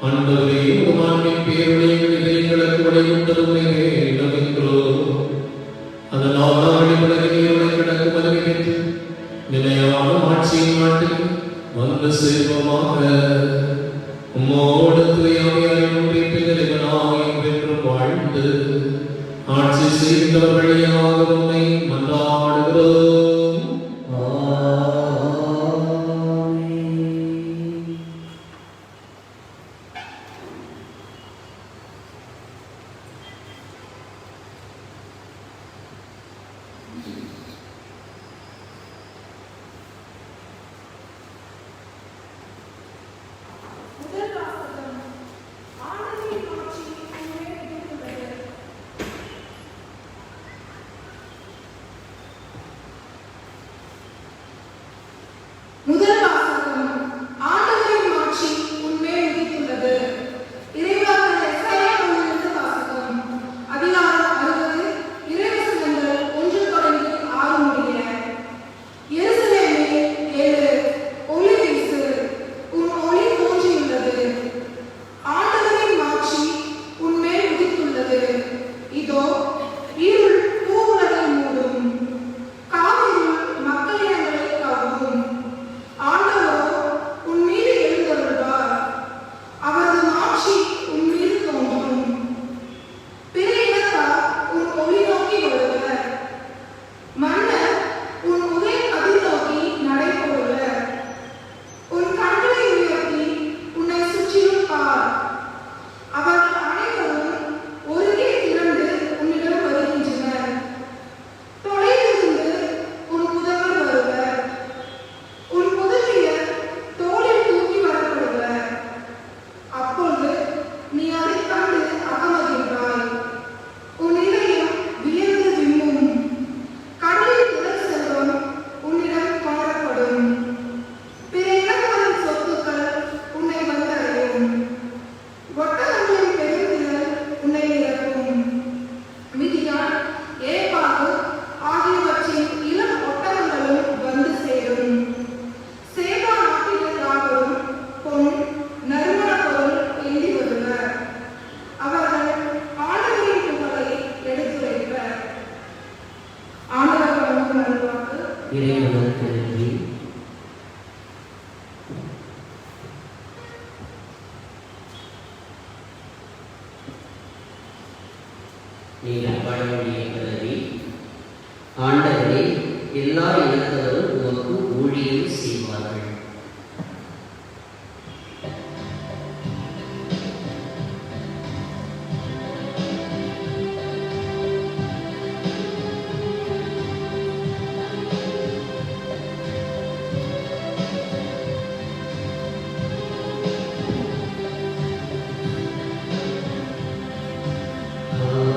ஆண்டவரே, உமாவின் பேருடைய இதயங்களுக்கு வழிவிட்டதுமை வேண்டுகின்றோம். அதனால் அடிப்படையிலுடைய கிடக்கு பதவி பெற்று நிலையான ஆட்சியின் நாட்டில் வந்து சேர்வமாக. உம்மோடு தூயாவியாரின் ஒன்றிப்பில் இறைவனாய் என்றென்றும் வாழ்ந்து ஆட்சி செய்கின்றவர் வழியாக உம்மை மன்றாடுகிறோம். முதல் வாசகம். ஆண்டவரின் மாட்சி உன்மேல் உதித்துள்ளது. இறைவாக்கினர் எசாயாவிலிருந்து வாசகம். அதிகாரம் 60, இறைவசனங்கள் 1 தொடங்கி 6 முடிய. எருசலேமே எழு, ஒளி வீசு, உன் ஒளி தோன்றியுள்ளது. ஆண்டவரின் மாட்சி உன்மேல் உதித்துள்ளது. இதோ இருள் பூவுலகை மூடும், காவிருள் மக்களிடங்களை கவ்வும். ஆண்டவரோ உன் மீது எழுந்தருள்வார், அவரது மாட்சி உன் மீது தோன்றும். பிற இனத்தார் உன் ஒளி நோக்கி வருவர், மன்னர் உன் உதய கதிர் நோக்கி நடைபோடுவர். உன் கண்களை உயர்த்தி உன்னை சுற்றிலும் பார், அவர்கள் அனைவரும் ஒருங்கே திரண்டு உன்னிடம் வருகின்றனர். தொலைவிலிருந்து உன் புதல்வர் வருவர், உன் புதல்வியர் தோளில் தூக்கி வரப்படுவர். அப்பொழுது நீ அதைக் கண்டு அகமகிழ்வாய், உன் இதயம் வியந்து விம்மும். கடலின் திரள் செல்வம் உன்னிடம் கொணரப்படும், பிற இனத்தவரின் சொத்துக்கள் உன்னை வந்தடையும். ஒட்டகங்களின் பெருந்திரள் உன்னை நிரப்பும். மிதியான், ஏபாகு ஆகியவற்றின் இளம் ஒட்டகங்களும் வந்து சேரும். சேபா நாட்டினராகவும் பொன், நறுமணப் பொருள் ஏந்தி வருவர். அவர்கள் ஆண்டவரின் புகழை எடுத்துரைப்பர். ஆண்டவர் வழங்கும் அருள்வாக்கு. இறைவனுக்கு நன்றி. நீங்கள் பாட வேண்டிய கருவி, ஆண்டவரே, எல்லா இனத்தவரும் உமக்கு ஊழியம் செய்வார்கள்.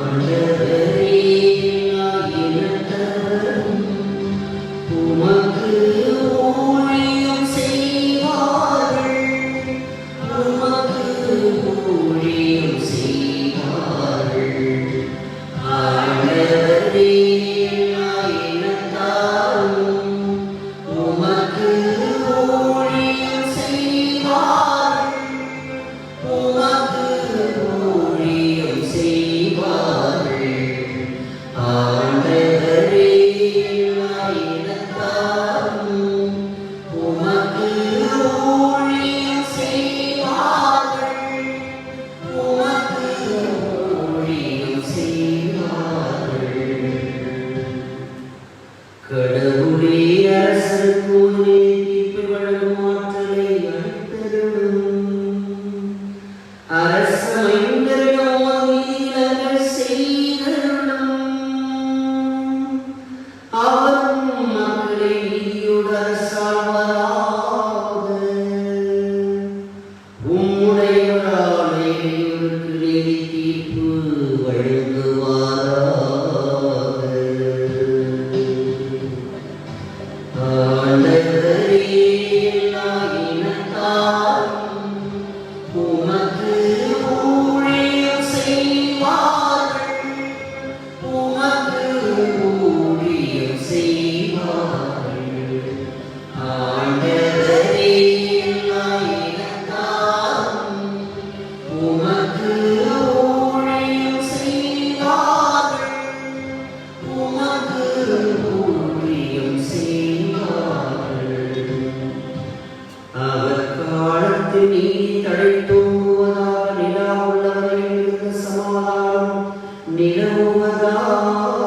ஆண்டவரே, எல்லா இனத்தவரும் உமக்கு ஊழியம் தழைத்தோங்குவதாக, நிலா உள்ளவரையில் இருந்த சமாதானம் நிலவுவதாக.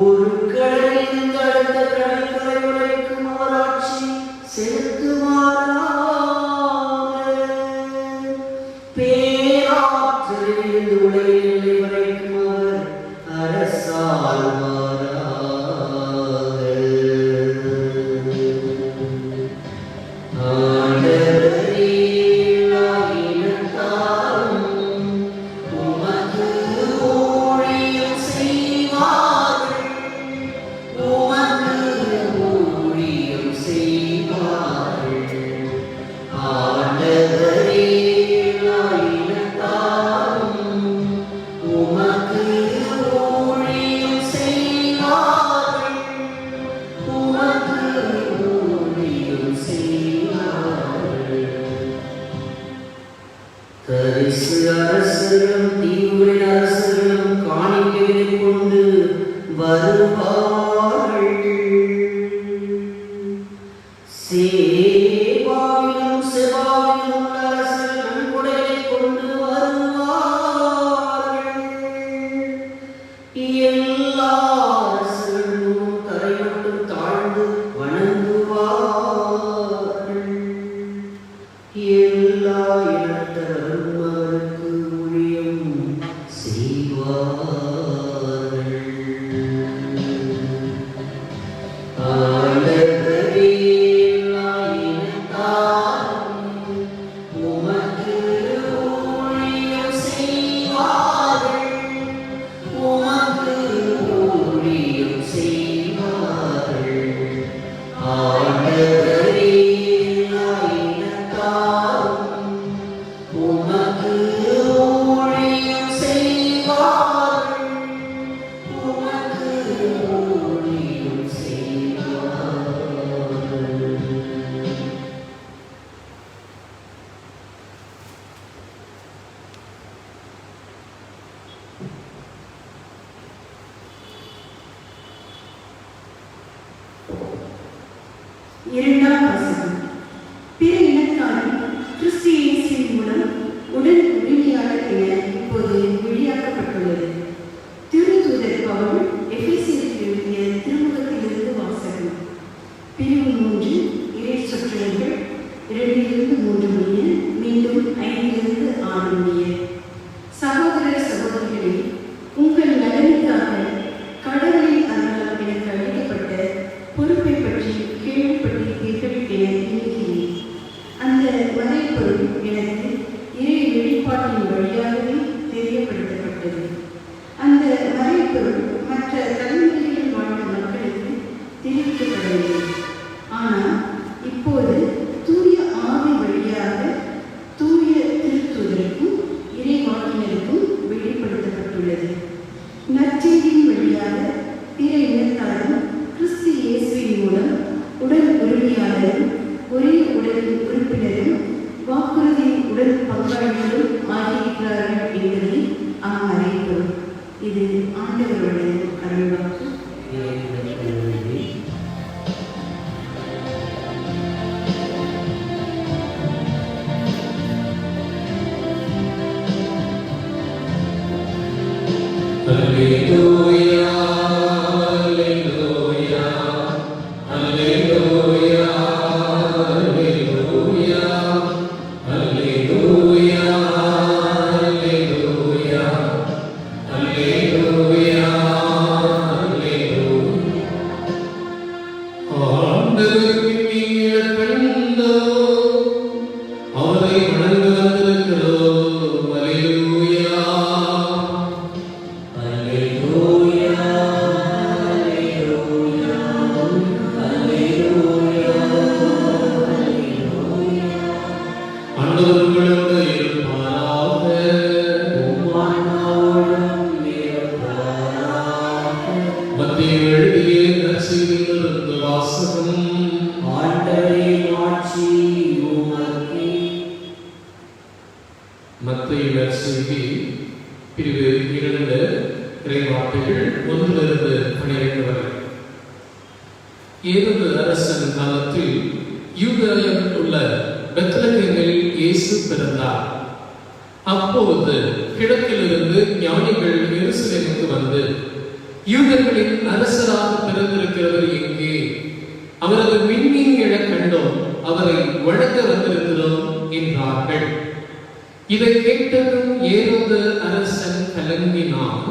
ஒரு கடலில் அடுத்த கடற்கரை வரைக்கும் அவர் ஆட்சி செலுத்துவாராக. பேராற்றலில் உலகில் எல்லை வரைக்கும் அவர் அரசாழ்வாராக. தரிசு அரசர்களும் தீவுகளின் அரசர்களும் காணிக்கைகளை கொண்டு வருவார்கள். சேபாவிலும் செபாவிலும் உள்ள அரசர்கள் நன்கொடைகளை கொண்டு வருவார்கள். எல்லா அரசர்களும் தரை மட்டும் தாழ்ந்து வணங்குவார்கள். எல்லா இனத்தவரும் அவருக்கு ஊழியம் செய்வார்கள். ஆண்டவரே, எல்லா இனத்தாரும் உமக்கு ஊழியம் செய்வார்கள். உமக்கு ஊழியம் செய்வார்கள். ஆண்டவரே, உமக்கு ஊழியம் செய்வார்கள். உமக்கு ஊழியம் செய்வார்கள். இரண்டாம் வசனம். பிற இனத்தாரும் கிறிஸ்து இயேசுவின் மூலம் உடன் உரிமையாளர் என இப்போது வெளியாக்கப்பட்டுள்ளது. திருத்தூதர் பவுல் எபேசியருக்கு எழுதிய திருமுகத்திலிருந்து வாசகம். பிரிவு 3, இறை சொற்றொடர்கள் 2-3 முடிய, மீண்டும் 5-6 முடிய. சகோதர சகோதரிகளே, உங்கள் நலனுக்காக கடவுளின் அருளால் எனக்கு அளிக்கப்பட்ட பொறுப்பை பற்றி கேள்விப்பட்டிருப்பீர்கள் என நினைக்கிறேன். அந்த மறைப்பொருள் எனக்கு இறை வெளிப்பாட்டின் வழியாகவே தெரியப்படுத்தப்பட்டது. அந்த மறைப்பொருள் மற்ற தலைமுறைகளில் வாழ்ந்த மக்களுக்கு தெரிவிக்கப்படவில்லை. ஆனால் இப்போது தூய ஆவி வழியாக தூய திருத்தூதருக்கும் இறைவாக்கினருக்கும் வெளிப்படுத்தப்பட்டுள்ளது. நற்செய்தியின் வழியாக பிற இனத்தாரும் கிறிஸ்து இயேசுவின் மூலம் உடல் உரிமையாளரும் ஒரே உடலின் உறுப்பினரும் வாக்குறுதியின் உடல் பங்காளிகளும் ஆகியிருக்கிறார்கள் என்பதை அம்மறைப்பொருள். இது ஆண்டவருடைய அருள்வாக்கு. Alleluia, alleluia, alleluia, alleluia, alleluia, alleluia, alleluia, alleluia. ஆண்டவருக்கு நீங்கள் கண்டோ அவரை வணங்க வந்திருக்கிறோம். அல்லேலூயா. ஆண்டவர்களோடு இருப்பாராக. மத்திய எழுதிய நற்செய்தியிலிருந்து வாசகம். ஆண்டவரே, மாட்சி உமக்கே. மத்திய நற்செய்தி பிரிவு 2 இறைவார்த்தைகள் 1-12 வரை. ஏரோது அரசன் காலத்தில் யூதேயாவில் உள்ள பெத்லகேமில் இயேசு பிறந்தார். அப்போது கிழக்கிலிருந்து ஞானிகள் எருசலேமுக்கு வந்து, யூதர்களின் அரசராக பிறந்திருக்கிறவர் எங்கே? அவரது விண்மீன் எழக் கண்டோம், அவரை வணங்க வந்திருக்கிறோம் என்றார்கள். இதை கேட்டதும் ஏரோது அரசன் கலங்கினான்.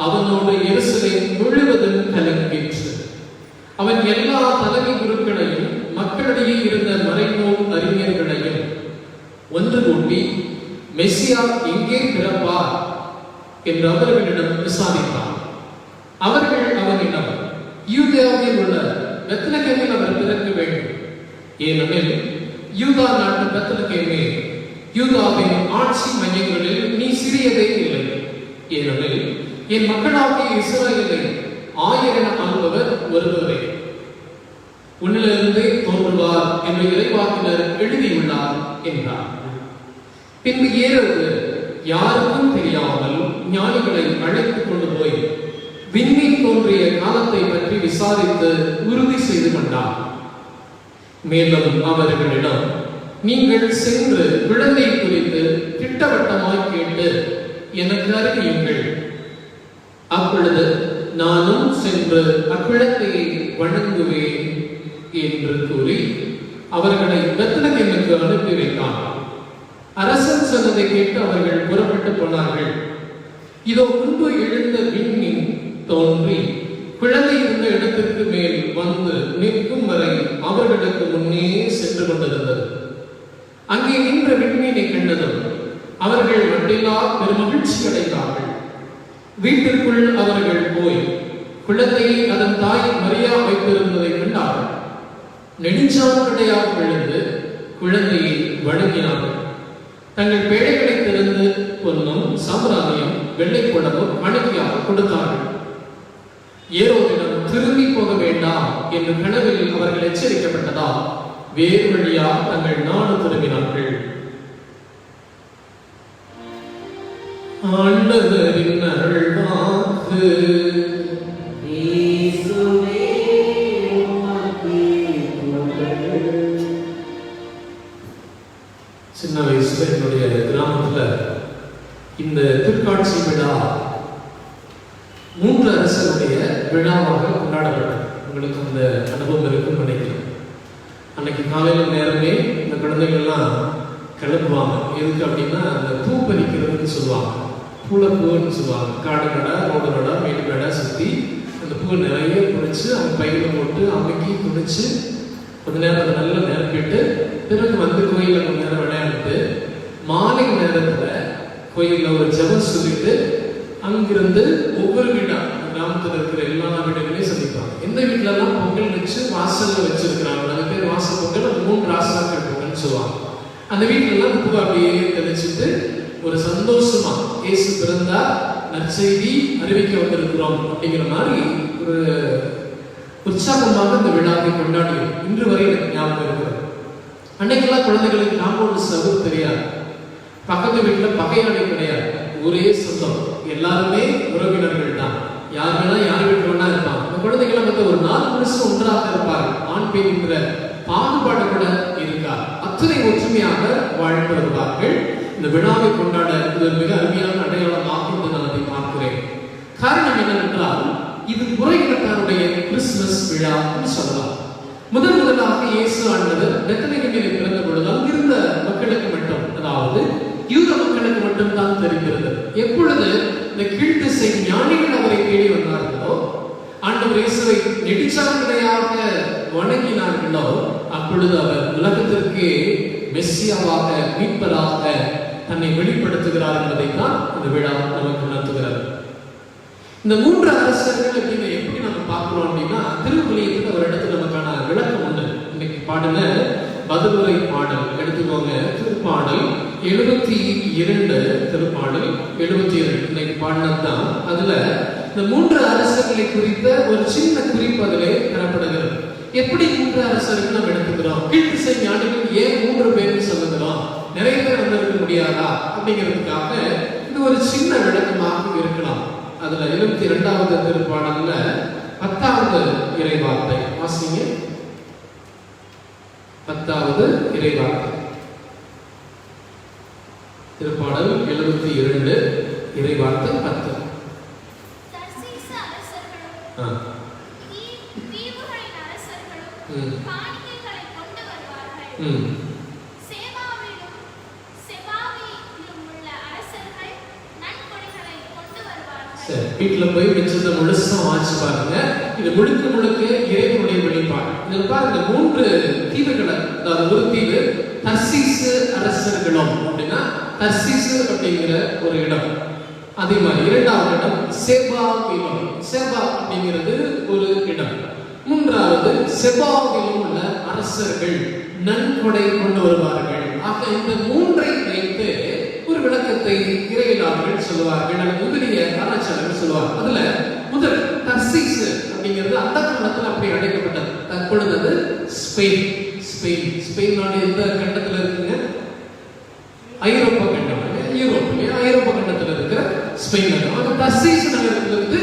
அவனோடு எருசலேம் முழுவதும் கலங்கிற்று. அவன் எல்லா தலைமை குருக்களையும் மக்களிடையே இருந்த மறைநூல் அறிஞர்களையும் ஒன்று கூட்டி, மெசியா எங்கே பிறப்பார் என்று அவர்களிடம் விசாரித்தான். அவர்கள் அவனிடம், யூதேயாவில் உள்ள பெத்லகேமில் அவர் பிறக்க வேண்டும். ஏனெனில் யூதா நாட்டு பெத்லகேமே, யூதாவின் ஆட்சி மையங்களில் நீ சிறியதே இல்லை. ஏனெனில் என் மக்களாகிய இஸ்ரவேலை ஆயரென ஆள்பவர் ஒருவரே. உன்னிலிருந்தே தோன்றுவார் என்று இறைவாக்கினர் எழுதியுள்ளார் என்றார். பின்பு ஏரோது யாருக்கும் தெரியாமல் ஞானிகளை அழைத்துக் கொண்டு போய் விண்மீன் தோன்றிய காலத்தை பற்றி விசாரித்து உறுதி செய்து கொண்டார். மேலும் அவர்களிடம், நீங்கள் சென்று குழந்தை குறித்து திட்டவட்டமாய் கேட்டு எனக்கு அறிவியுங்கள். அப்பொழுது நானும் சென்று அக்குழந்தையை வணங்குவேன் என்று கூறி அவர்களை பெத்லகேமுக்கு அனுப்பி வைத்தார். அரசன் சொன்னதை கேட்டு அவர்கள் புறப்பட்டு போனார்கள். இதோ முன்பு எழுந்த விண்மீன் தோன்றி குழந்தை இருந்த இடத்திற்கு மேல் வந்து நிற்கும் வரை அவர்களுக்கு முன்னே சென்று கொண்டிருந்தது. அங்கே நின்ற விண்மீனை கண்டதும் அவர்கள் மட்டிலா பெருமகிழ்ச்சி அடைந்தார்கள். வீட்டிற்குள் அவர்கள் போய் குழந்தையை அதன் தாய் மரியா வைத்திருந்ததை கண்டார்கள். நெடுஞ்சான்கடையாக விழுந்து குழந்தையை வணங்கினார்கள். தங்கள் பேழைகளை திறந்து பொன்னும் சாம்பிராணியும் வெள்ளைப்படமும் காணிக்கையாக கொடுத்தார்கள். ஏரோதிடம் திரும்பி போக வேண்டாம் என்று கனவில் அவர்கள் எச்சரிக்கப்பட்டதால் வேறு வழியாக தங்கள் நாடு திரும்பினார்கள். ஆண்டவரின் அருள்வாக்கு. சின்ன வயசுல என்னுடைய கிராமத்துல இந்த திருக்காட்சி விழா 3 அரசருடைய விழாவாக கொண்டாடப்பட்டது. உங்களுக்கு அந்த அனுபவம் இருக்குன்னு நினைக்கிறேன். அன்னைக்கு காலையில் நேரமே இந்த குழந்தைகள்லாம் கிளப்புவாங்க. எதுக்கு அப்படின்னா அந்த பூ பறிக்கிறதுன்னு சொல்லுவாங்க. பூன்னு சொல்லுவாங்க. காடு கடை, ரோடு கடை, மேட்டு கடை சுற்றி அந்த பூ நிறைய பறிச்சு அவங்க பையில போட்டு அமைக்கி குடிச்சு கொஞ்ச நேரம் அதை நல்லா நிரப்பிட்டு பிறகு வந்து கோயிலில் கொஞ்ச நேரம் விளையாண்டுட்டு மாலை நேரத்தில் கோயிலில் ஒரு ஜபம் சொல்லிட்டு அங்கிருந்து ஒவ்வொரு வீடா கிராமத்தில் இருக்கிற எல்லா வீடுகளையும் சந்திப்பாங்க. எந்த வீட்டிலலாம் பொங்கல் வச்சு வாசல்ல வச்சிருக்கிறாங்க, அது பேர் வாசல் பொங்கல், 3 ராசனாக்கள் பொங்கல்னு சொல்லுவாங்க. அந்த வீட்டிலலாம் பூ அப்படியே தெளிச்சுட்டு ஒரு சந்தோஷமா இயேசு பிறந்தார், நற்செய்தி அறிவிக்க வந்திருக்கிறோம் அப்படிங்கிற மாதிரி ஒரு உற்சாகமாக இந்த விழாவை கொண்டாடியோம். இன்று வரை எனக்கு ஞாபகம் இருக்கிறது. அன்னைக்கெல்லாம் குழந்தைகளுக்கு காம்பவுண்ட் சவுர் தெரியாது, பக்கத்து வீட்டில் பகையாடை கிடையாது, ஒரே சொந்தம், எல்லாருமே உறவினர்கள் தான். யார் வேணா யார் வீட்டில் வேணா இருப்பாங்க. அந்த குழந்தைகளை வந்து ஒரு 4 வருஷம் ஒன்றாக இருப்பார்கள். ஆண் பெண் என்கிற பாகுபாடு கூட இருக்காது. அத்தனை ஒற்றுமையாக வாழ்ந்து வருவார்கள். இந்த விழாவை கொண்டாட இது மிக அருமையான அடையாளமாக என்று நான் அதை பார்க்கிறேன். காரணம் என்னவென்றால் இது புறஇனத்தாருடைய கிறிஸ்துமஸ் விழா என்று சொல்லலாம். முதலாக இயேசு ஆண்டவர் பெத்லகேமில் பிறந்த பொழுது அங்கிருந்த மக்களுக்கு மட்டும், அதாவது யூத மக்களுக்கு மட்டும் தான் தெரிகிறது. எப்பொழுது இந்த கீழ்த்திசை ஞானிகள் அவரை தேடி வந்தார்களோ, ஆண்டவர் இயேசுவை நெடுஞ்சான்கடையாக வணங்கினார்களோ, அப்பொழுது அவர் உலகத்திற்கு மெஸ்ஸியாவாக, மீட்பராக தன்னை வெளிப்படுத்துகிறார் என்பதைத்தான் இந்த விழா நமக்கு உணர்த்துகிறது. இந்த 3 அரசர்கள் அப்படின்னு எப்படி நம்ம பார்க்கிறோம் அப்படின்னா, திருக்குறளுக்கு ஒரு இடத்துல நமக்கான விளக்கம் உண்டு. இன்னைக்கு பாடின பதிலுரை பாடல் எடுத்துக்கோங்க. திருப்பாடல் 72, திருப்பாடல் 72 இன்னைக்கு பாடினதுதான். அதுல இந்த 3 அரசர்களை குறித்த ஒரு சின்ன குறிப்பு அதிலே தரப்படுகிறது. எப்படி 3 அரசர்கள் நம்ம எடுத்துக்கிறோம்? கீழ்த்திசை ஞானிகள் ஏன் 3 பேர்னு சொல்லுகிறோம்? நிறைய பேர் வந்திருக்க முடியாதா அப்படிங்கிறதுக்காக இது ஒரு சின்ன விளக்கமாக இருக்கலாம். அதுல 72வது திருப்பாடல்ல 10வது இறைவார்த்தை வாசிங்க. 10 10வது இறைவார்த்தை. திருப்பாடல் 72 இறைவார்த்தை 10. தர்சீசு அரசர்களும் தீவுகளின் அரசர்களும் காணிக்கைகளை கொண்டு வருவார்கள். செபாவிலும் உள்ள அரசர்கள் நன்கொடைகளை கொண்டு வருவார்கள். சரி, வீட்டில் போய் மிச்சத்தை முழுசா வாசி பாருங்க. இது முழுக்க முழுக்க இறைவனுடைய வெளிப்பாடு. இதில் பாருங்க 3 தீவுகளை, அதாவது ஒரு தீவு தர்சீசு அரசர்களும் அப்படின்னா தர்சீசு அப்படிங்கிற ஒரு இடம். அதே மாதிரி 2வது இடம் செபாவிலும், செபா அப்படிங்கிறது ஒரு இடம். 3வது செபாவிலும் உள்ள அரசர்கள் நன்கொடை கொண்டு வருவார்கள். ஆக இந்த 3ஐ வைத்து ஒரு விளக்கத்தை இறையிலாளர்கள் சொல்லுவார்கள், அல்லது முதலிய ஆராய்ச்சியாளர்கள் சொல்லுவார்கள். அதுல முதல் தர்சீசு அப்படிங்கிறது அந்த காலத்தில் அப்படி அழைக்கப்பட்டது. தற்பொழுது அது ஸ்பெயின். ஸ்பெயின் நாடு எந்த கண்டத்தில் இருக்குங்க? ஐரோப்பா கண்டம். ஐரோப்பா கண்டத்தில் இருக்கிற ஸ்பெயின் நகரம். அந்த தர்சீசு நகரத்திலிருந்து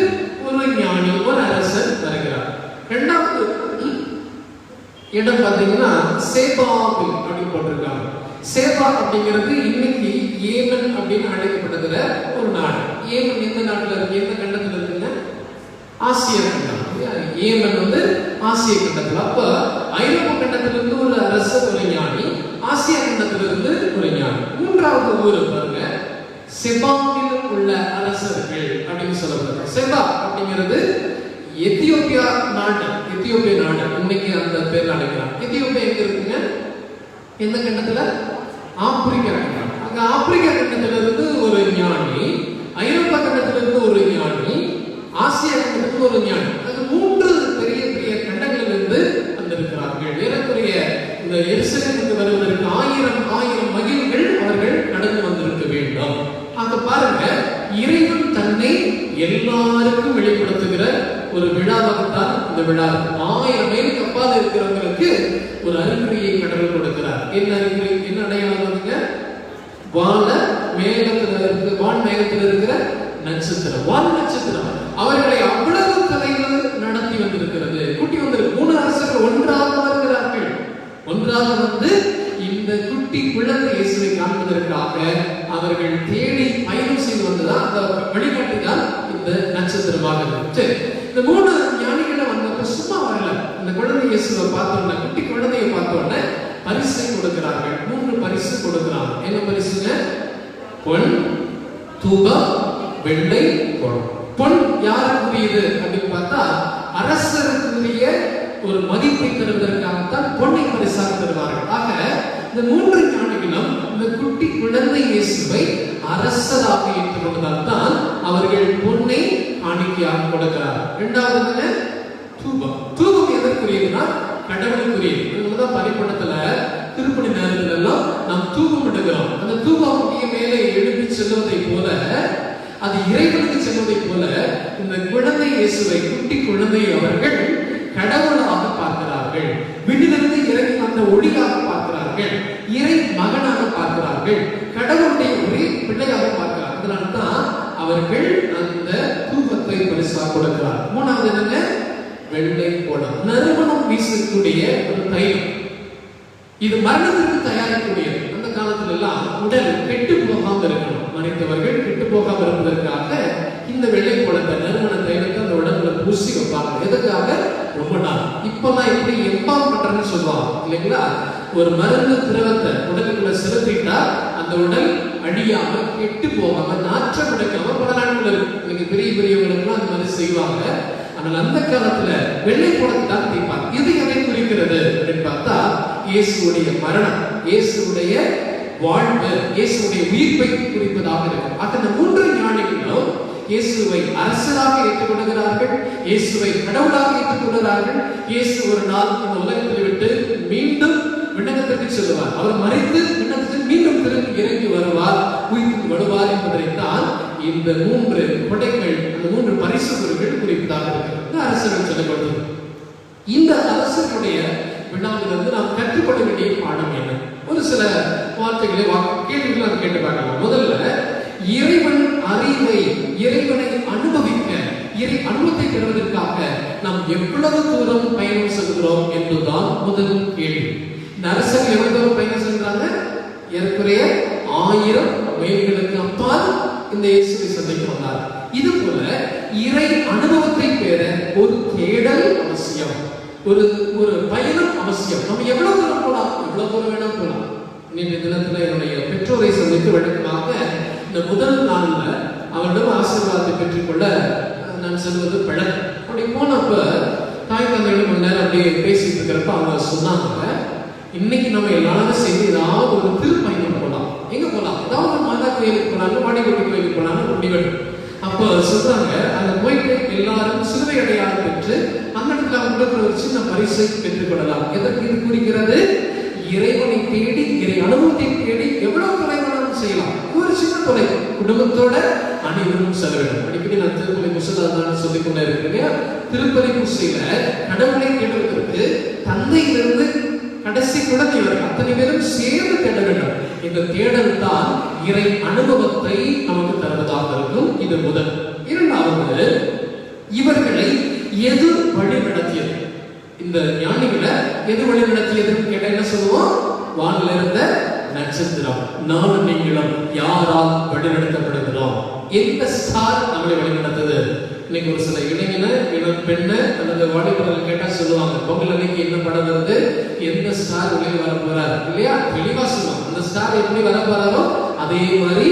ஒரு ஞானி, ஒரு அரசர் வருகிறார். 2வது இடம் பார்த்தீங்கன்னா சேபாவில் அப்படின்னு போட்டிருக்காங்க. சேபா அப்படிங்கிறது இன்னைக்கு ஏமன் அப்படின்னு அழைக்கப்படுகிற ஒரு நாடு. ஏமன் எந்த நாட்டில் இருக்கு? எந்த கண்டத்தில் இருக்குங்க? ஆசிய கண்டம். ஏமன் ஆசிய கண்டத்தில். அப்ப ஐரோப்பா கண்டத்திலிருந்து ஒரு அரசர், ஒரு ஞானி, ஆசிய கண்டத்திலிருந்து ஒரு ஞானி. 3வது ஊர் பாருங்க, செபாவில் உள்ள அரசர்கள் அப்படின்னு சொல்லப்படுது. செபா அப்படிங்கிறது எத்தியோப்பியா நாடு. இன்னைக்கு அந்த பேர் அழைக்கிறாங்க. எத்தியோப்பியா எங்க இருக்குங்க? எந்த கண்டத்துல? ஆப்பிரிக்கா கண்டம். அங்க ஆப்பிரிக்கா கண்டத்திலிருந்து ஒரு ஞானி, ஐரோப்பா கண்டத்திலிருந்து ஒரு ஞானி, ஆசிய கண்டத்திலிருந்து ஒரு ஞானி. அது 3 பெரிய பெரிய கண்டங்களிலிருந்து வந்திருக்கிறார்கள். ஏறக்குறைய இந்த எருசலேமுக்கு வருவதற்கு 1000 மகிழ்கள் அவர்கள் கடந்து வந்திருக்க வேண்டும். அங்க பாருங்க, இறைவன் தன்னை எல்லாருக்கும் வெளிப்படுத்துகிற ஒரு விழாவாகத்தான் இந்த விழா. 1000 மைலுக்கு அப்பால் இருக்கிறவங்களுக்கு ஒரு அறிகுறியை கடவுள் கொடுக்கிறார். என்ன அறிகுறி? என்ன அடையாளம்? வான மேகத்தில் இருக்கிற நட்சத்திரம், வான் நட்சத்திரம் அவர்களை அவ்வளவு தலைவர் நடத்தி வந்திருக்கிறது. கூட்டி வந்திருக்கு. 3 அரசர்கள் ஒன்றாக வருகிறார்கள். ஒன்றாக வந்து இந்த குட்டி குழந்தை இயேசுவை காண்பதற்காக அவர்கள் தேடி பயணம் செய்து வந்ததா அந்த வழிகாட்டிதான் இந்த நட்சத்திரமாக இருந்துச்சு. இந்த 3 ஞானிகளை வந்தப்ப சும்மா வரல. இந்த குழந்தை இயேசுவை பார்த்தோன்னே, குட்டி குழந்தையை பார்த்தோன்னே பரிசை கொடுக்கிறார்கள். 3 பரிசு கொடுக்கிறாங்க. என்ன பரிசுங்க? பொன், தூபம், வெள்ளை, பொன். பொன் யாருக்குரியது அப்படின்னு பார்த்தா அரசருக்குரிய ஒரு மதிப்பை தருவதற்காகத்தான் பொன்னை பரிசாக தருவார்கள். ஆக இந்த 3 ஞானிகளும் இந்த குட்டி குழந்தை இயேசுவை அரசராக ஏற்றுக்கொண்டதால் தான் அவர்கள் பொன்னை காணிக்கையாக கொடுக்கிறார். 2வது தூபம் எதற்குரியதுன்னா கடவுளுக்குரியது. இதனாலதான் பரிபடத்துல திருப்பணி நேரத்துல எல்லாம் நாம் தூபம் இடுகிறோம். அந்த தூபம் மேலே எழுப்பி செல்வதை போல, அது இறைவனுக்கு செல்வதை போல இந்த குழந்தை இயேசுவை, குட்டி குழந்தையை அவர்கள் கடவுளாக பார்க்கிறார்கள். விண்ணிலிருந்து இறங்கி வந்த ஒளியாக பார்க்கிறார்கள். இறை மகனாக பார்க்கிறார்கள். கடவுளுடைய ஒரே பிள்ளையாக பார்க்கிறார்கள். அதனால்தான் அவர்கள் அந்த தூபத்தை பரிசாக கொடுக்கிறார். 3வது என்னங்க? வெள்ளை கோலம். நறுமணம் வீசக்கூடிய ஒரு தைலம். இது மரணத்திற்கு தயாரிக்கக்கூடியது. அந்த காலத்துல எல்லாம் உடல் கெட்டு போகாம இருக்கணும், மறைத்தவர்கள் கெட்டு போகாம இருப்பதற்காக இந்த வெள்ளை கோலத்தை, நறுமண தைலத்தை அந்த உடம்புல பூசி வைப்பாங்க. எதுக்காக? ரொம்ப நாள். இப்பெல்லாம் எப்படி எம்பாம் பண்றேன்னு சொல்லுவாங்க இல்லைங்களா? ஒரு மருந்து திரவத்தை உடலுக்குள்ள செலுத்திட்டா அந்த உடல் அழியாம, கெட்டு போகாம, நாற்றம் எடுக்காம பல நாட்கள் இருக்கு. இன்னைக்கு பெரிய பெரியவங்களுக்குலாம் அந்த மாதிரி செய்வாங்க. ஆனால் அந்த காலத்துல வெள்ளை கோலத்தை தான் தேய்ப்பாங்க. இது எதை குறிக்கிறது அப்படின்னு பார்த்தா இயேசுடைய மரணம், இயேசுடைய வாழ்வு, இயேசுடைய உயிர்ப்பை குறிப்பதாக இருக்கு. அந்த 3 ஞானிகளும் இயேசுவை அரசராக ஏற்றுக்கொள்கிறார்கள், இயேசுவை கடவுளாக ஏற்றுக்கொள்கிறார்கள். இயேசு ஒரு நாள் இந்த உலகத்தை விட்டு மீண்டும் விண்ணகத்திற்கு செல்வார். அவர் மறைத்து விண்ணகத்தில் மீண்டும் திரும்பி இறங்கி வருவார், உயிர்த்து வருவார் என்பதைத்தான் இந்த 3 கொடைகள், அந்த 3 பரிசு பொருட்கள் குறிப்பதாக இருக்கிறது. அரசர்கள் சொல்லப்படுது. இந்த அரசர்களுடைய விழாவிலிருந்து நாம் கற்றுக்கொள்ள வேண்டிய பாடம் என்ன? ஒரு சில வார்த்தைகளை, கேள்விகளை நாம் கேட்டு பார்க்கலாம். முதல்ல, இறைவன் அறிவை, இறைவனை அனுபவிக்க, இறை அனுபவத்தை பெறுவதற்காக நாம் எவ்வளவு தூரம் பயணம் செல்கிறோம் என்பதுதான் முதல் கேள்வி. இந்த அரசர்கள் எவ்வளவு தூரம் பயணம் சென்றாங்க? ஏறக்குறைய 1000 மைல்களுக்கு அப்பால் இந்த இயேசுவை சந்திக்க வந்தார். இது போல இறை அனுபவத்தை பெற ஒரு தேடல் அவசியம், ஒரு பயணம் அவசியம். நம்ம எவ்வளவு தூரம் போலாம், எவ்வளவு தூரம் வேணா போலாம். இன்றைய தினத்துல என்னுடைய பெற்றோரை சந்தித்து வழக்கமாக இந்த முதல் நாள்ல அவரிடம் ஆசீர்வாதத்தை பெற்றுக்கொள்ள நான் செல்வது பழக்கம். அப்படி போனப்ப தாய் தந்தையோட கொஞ்ச நேரம் அப்படியே பேசிட்டு இருக்கிறப்ப அவங்க சொன்னாங்க, இன்னைக்கு நம்ம எல்லாரும் சேர்ந்து ஏதாவது ஒரு திருப்பயணம் போகலாம். எங்க போகலாம்? ஏதாவது ஒரு மாதா கோயிலுக்கு போனாலும் வாடிக்கொட்டி கோயிலுக்கு போனாலும் முடிவெடு. அப்போ சொல்றாங்க, அங்க போயிட்டு எல்லாரும் சிலுவை அடையாளம் பெற்று அந்த இடத்துல அவங்களுக்கு ஒரு சின்ன பரிசை பெற்றுக் கொள்ளலாம். எதற்கு இது குறிக்கிறது? இறைவனை தேடி, இறை அனுபவத்தை தேடி எவ்வளவு தொலைவானாலும் செய்யலாம். ஒரு சின்ன தொலை குடும்பத்தோட அனைவரும் செல்ல வேண்டும். அடிக்கடி நான் திருப்பலி குசைதான் சொல்லிக் கொண்டே இருக்கிறேன். திருப்பலி குசையில கடவுளை தேடுவதற்கு தந்தையிலிருந்து கடைசி குழந்தை வரை அத்தனை பேரும் சேர்ந்து தேட வேண்டும். இந்த தேடல் தான் இறை அனுபவத்தை நமக்கு தருவதாக இருக்கும். இது முதல். இரண்டாவது, இவர்களை எது வழி நடத்தியது? இந்த ஞானிகளை எது வழி நடத்தியதுன்னு கேட்ட என்ன சொல்லுவோம்? வானில் இருந்த நட்சத்திரம். நானும் நீங்களும் யாரால் வழி நடத்தப்படுகிறோம்? எந்த ஸ்டார் நம்மளை வழி நடத்தது? இன்னைக்கு ஒரு சில இளைஞன பெண்ண அல்லது வாலிபர்கள் கேட்டா சொல்லுவாங்க, பொங்கல் அன்னைக்கு என்ன படம் வருது, எந்த ஸ்டார் வெளியே வர போறாரு இல்லையா? தெளிவா சொல்லுவாங்க. அந்த ஸ்டார் எப்படி வர போறாரோ அதே மாதிரி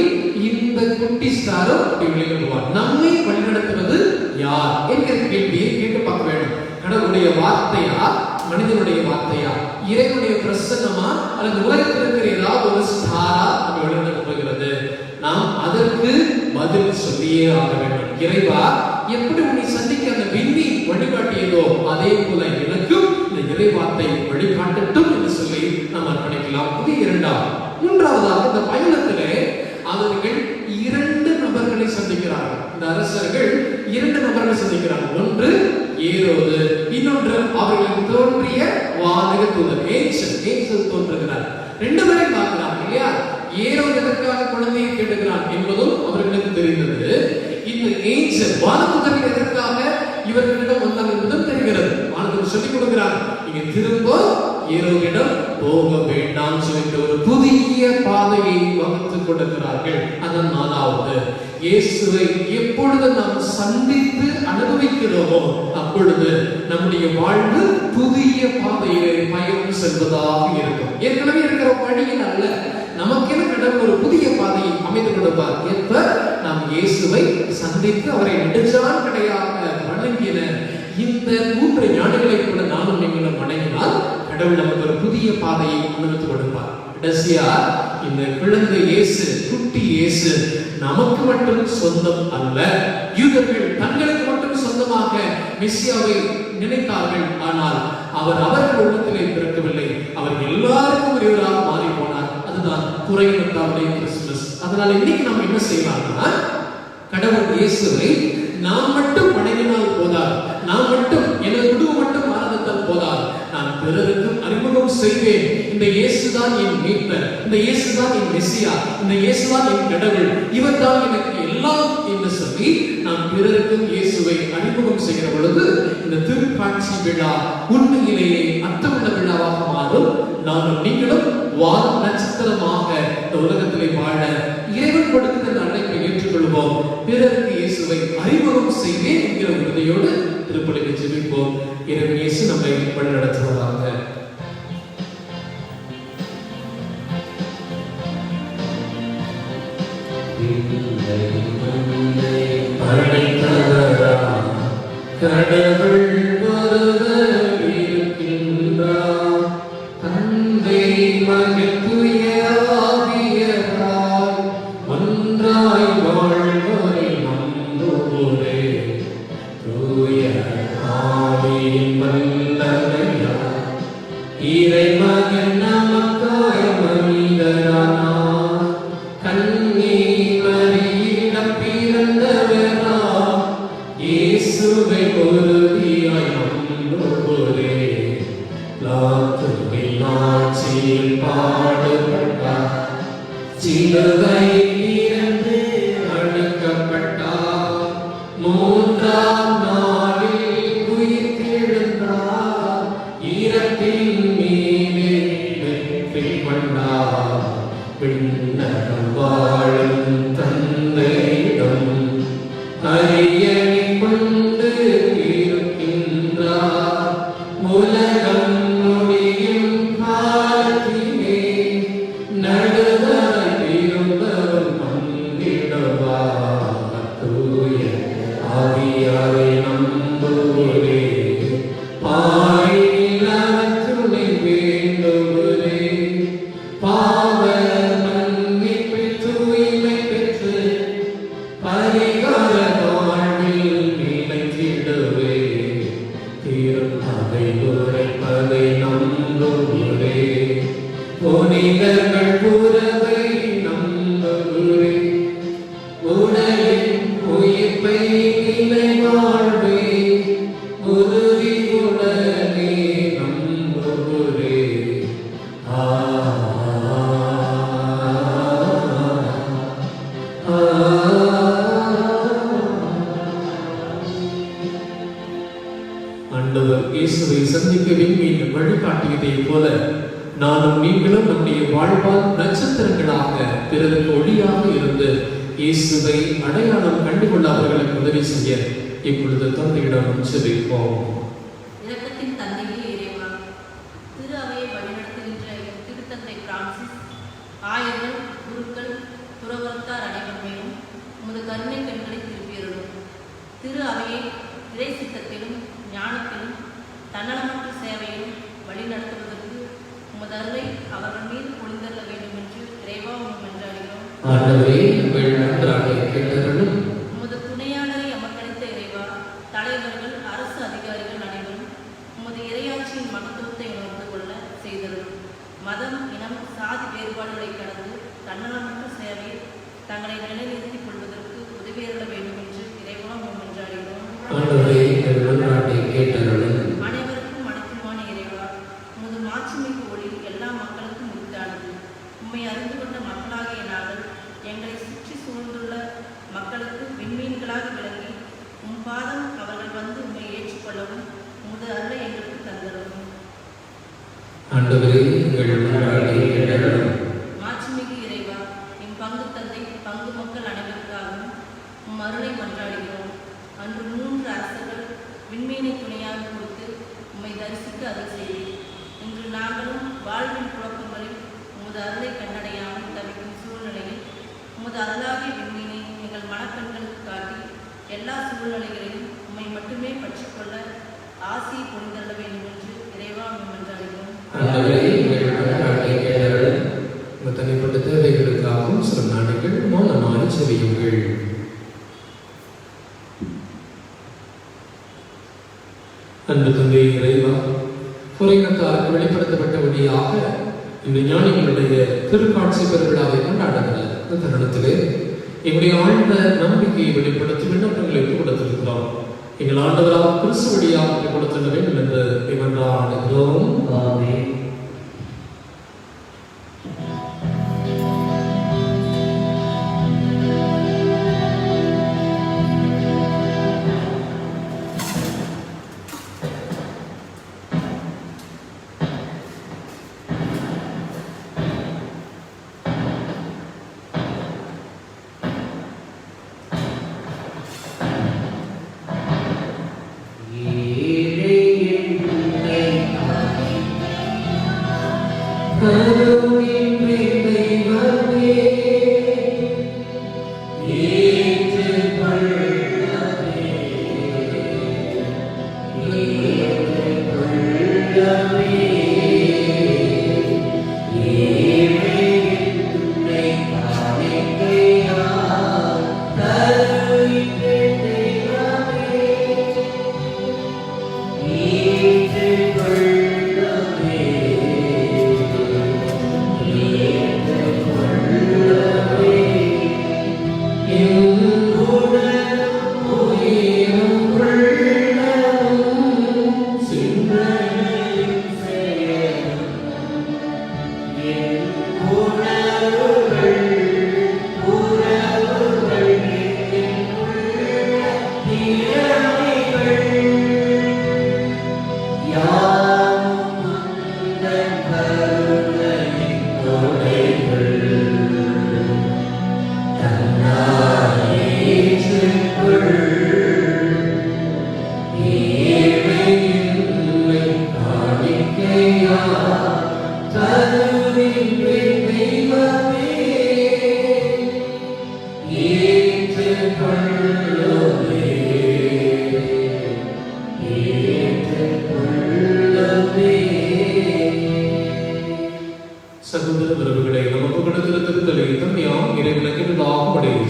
இந்த குட்டி ஸ்டாரும் அப்படி வெளியே வருவார். நம்மை வழிநடத்துவது யார் என்கிற கேள்வியை கேட்டு பார்க்க வேண்டும். கடவுளுடைய வார்த்தையா, மனிதனுடைய வார்த்தையா, இறைவனுடைய பிரசன்னமா, அல்லது உலகத்தில் இருக்கிற ஏதாவது ஒரு ஸ்டாரா நம்ம வழிநடத்த போகிறது? நாம் அதற்கு பதில் சொல்லியே ஆக வேண்டும். இறைவா, எப்படி உன்னை சந்திக்க அந்த விண்ணி வழிகாட்டியதோ அதே போல எனக்கும் இந்த இறைவார்த்தை வழிகாட்டட்டும் என்று சொல்லி நாம் அர்ப்பணிக்கலாம். இது இரண்டாவது. மூன்றாவதாக, இந்த பயணத்திலே அவர்கள் 2 நபர்களை சந்திக்கிறார்கள். இந்த அரசர்கள் 2 நபர்களை சந்திக்கிறார்கள். ஒன்று ஏரோது, இன்னொன்று அவர்களுக்கு தோன்றிய வானக தூதர் ஏஞ்சல் தோன்றுகிறார். 2 பேரையும் பார்க்கிறார் இல்லையா? ஏரோது எதற்காக குழந்தையை கேட்டுக்கிறான் என்பதும் அவர்களுக்கு தெரிந்தது. இந்த ஏஞ்சல் வானதூதர் எதற்காக இவர்களிடம் வந்தார் என்பதும் தெரிகிறது. வானதூதர் சொல்லிக் கொடுக்கிறார், நீங்க திரும்ப ஏரோதிடம் போக வேண்டாம் சொல்லிட்டு ஒரு புதிய பாதையை வகுத்துக் கொடுக்கிறார்கள். அதன் 4வது, இயேசுவை எப்பொழுது நாம் சந்தித்து அனுபவிக்கிறோமோ அப்பொழுது நம்முடைய வாழ்வு புதிய பாதையிலே பயணம் செல்வதாக இருக்கும். ஏற்கனவே இருக்கிற வழியில் அல்ல, நமக்கென கடவுள் ஒரு புதிய பாதையை அமைத்து கொடுப்பார். எப்ப நாம் இயேசுவை சந்தித்து அவரை நெடுஞ்சான் கிடையாக வணங்கின இந்த 3 ஞானிகளை கூட நானும் நீங்களும் வணங்கினால் கடவுள் நமக்கு ஒரு புதிய பாதையை அமைத்து கொடுப்பார். கடைசியா, இந்த குழந்தை இயேசு, குட்டி இயேசு நமக்கு மட்டும் சொந்தம் அல்ல. யூதர்கள் தங்களுக்கு மட்டும் சொந்தமாக மெசியாவை நினைத்தார்கள். ஆனால் அவர் அவர்கள் உள்ளத்திலே பிறக்கவில்லை. அவர் எல்லாருக்கும் ஒருவராக மாறி போனார். அதுதான் குறையினத்தாவுடைய கிறிஸ்துமஸ். அதனால இன்னைக்கு நாம் என்ன செய்யலாம்னா, கடவுள் இயேசுவை நாம் மட்டும் வணங்கினால் போதாது, நாம் மட்டும் எனது குடும்பம் மட்டும் ஆராதித்தால் போதாது, நான் பிறருக்கும் அறிமுகம் செய்வேன். இந்த இயேசுதான் என் மீட்பர், இந்த இயேசுதான் என் மெசியா, இந்த இயேசுதான் என் கடவுள், இவர் தான் எனக்கு எல்லாம் என்று சொல்லி நாம் பிறருக்கும் இயேசுவை அறிமுகம் செய்கிற பொழுது இந்த திருக்காட்சி விழா உண்மையிலேயே அர்த்தமுள்ள விழாவாக மாறும். நானும் நீங்களும் வான் நட்சத்திரமாக இந்த உலகத்திலே வாழ இறைவன் கொடுக்கிற இந்த அழைப்பை ஏற்றுக்கொள்வோம். பிறருக்கு இயேசுவை அறிமுகம் செய்வேன் என்கிற உறுதியோடு திருப்பலிக்கு ஜெபிப்போம். இறைவன் இயேசு நம்மை வழிநடத்துவதாக. கடவுள் ஒருவர் இருக்கின்றார், தந்தை மகன் தூய ஆவியார் ஒன்றாய் வாழ்வோரை நம்புவோரே, தூய ஆவியின் வல்லமையால் இறைமகன் நமக்காய் மனிதரானார், கன்னி மரியிடம் பிறந்தவராம் இயேசுவை உறுதியாய் நம்புவோரே, லாத்துவின் ஆட்சியில் பாடுபட்டார், சிலுவையில் இருந்து அடக்கப்பட்டார், 3ஆம் நாளில் உயிர்த்தெழுந்தார், இறப்பின் மீது விண்ணகம் வாழும் தந்தையிடம் அரியணை கொண்டு இருக்கின்றார். உலகம் முடியும் காலத்திலே நடுவரை திரும்பவும் பங்கிடுவார். தூய ஆவியாரை நம்புவரே, பாழினில் துணை வேண்டுவரே, பாவ மன்னிப்பு தூய்மை பெற்று பரிகார வாழ்வில் நிலைத்திடுவே. திருமறை உரைப்பதை நம்புவரே, புனிதர்கள் உறவை நம்புவரே, உடலின் உயிர்ப்பை நிலை வாழ்வே உறுதியுடனே நம்புவரே. ஆண்டவர் இயேசுவை சந்திக்க விண்மீன் வழிகாட்டியதைப் போல நானும் நீங்களும் நம்முடைய வாழ்வால் நட்சத்திரங்களாக பிறருக்கு ஒளியாக இருந்து இயேசுவை அடையாளம் கண்டுகொள்ள அவர்களுக்கு உதவி செய்ய இப்பொழுது தந்தையிடம் செபிப்போம். இரக்கத்தின் தந்தையே இறைவா, திரு அவையை வழிநடத்துகின்ற திருத்தந்தை பிரான்சிஸ், ஆயர்கள், குருக்கள், துறவரத்தார் அனைவர் மேலும் உமது கருணை கண்களை திருப்பியருளும். திரு அவையை இறை சித்தத்திலும் ஞானத்திலும் தன்னலமற்ற சேவையிலும் வழிநடத்துவதற்கு உமது அருளை அவர்கள் மீது பொழிந்தள்ள வேண்டும் என்று இறைவா உம்மை மன்றாடுகிறோம். உமது துணையாளரை அமர்ந்தளித்த இறைவா, தலைவர்கள், அரசு அதிகாரிகள் அனைவரும் உமது இறையாட்சியின் மகத்துவத்தை உணர்ந்து கொள்ள செய்தரும். மதம், இனம், சாதி வேறுபாடுகளை கடந்து தன்னலமற்ற சேவையில் தங்களை நிலைநிறுத்திக் கொள்வதற்கு உதவியருள வேண்டும் என்று இறைவா உம்மை மன்றாடுகிறோம். அனைவருக்கும் அனைத்துமான இறைவா, உமது மாட்சிமிகு ஒளி எல்லா மக்களுக்கும் உரித்தானது. உம்மை அறிந்து கொண்ட மக்களாகிய நாங்கள் எங்களை சுற்றி சூழ்ந்துள்ள மக்களுக்கு விண்மீன்களாக விளங்கி உம் பாதம் அவர்கள் வந்து உம்மை ஏற்றுக்கொள்ளவும் உமது அருளை எங்களுக்கு தந்தரும். மாட்சிமிகு இறைவா, எம் பங்கு தந்தை பங்கு மக்கள் அனைவருக்காகவும் உம் அருளை மன்றாடுகிறோம். அன்று 3 அரசர்கள் விண்மீனை துணையாக கொடுத்து உம்மை தரிசிக்க அருள் செய்தீர். இன்று நாங்களும் வாழ்வின் குழப்பங்களில் உமது அருளை கண்டடையாமல் தவிக்கும் சூழ்நிலையில் உமது அருளாகிய விண்மீனை எங்கள் மனக்கண்களுக்கு காட்டி எல்லா சூழ்நிலைகளையும் உம்மை மட்டுமே பற்றிக்கொள்ள ஆசியை பொழிந்தள்ள வேண்டும் என்று இறைவா உம்மை மன்றாடுகிறோம். தனிப்பட்ட தேவைகளுக்காகவும் சில நாடுகள் மௌனமாக செவியுங்கள். அன்பு தந்தை இறைவா, குறைநக்காருக்கு வெளிப்படுத்தப்பட்ட வழியாக இந்த ஞானிகளுடைய திருக்காட்சி பெருவிழாவை கொண்டாடுகிற இந்த தருணத்திலே எங்களுடைய ஆழ்ந்த நம்பிக்கையை வெளிப்படுத்தி விண்ணப்பங்களை கொடுத்திருக்கிறோம். எங்கள் ஆண்டவராக கிறிஸ்து வழியாக கொடுத்துள்ள வேண்டும் என்று மன்றாடுகிறோம். ஆமென். ஏழை என்னை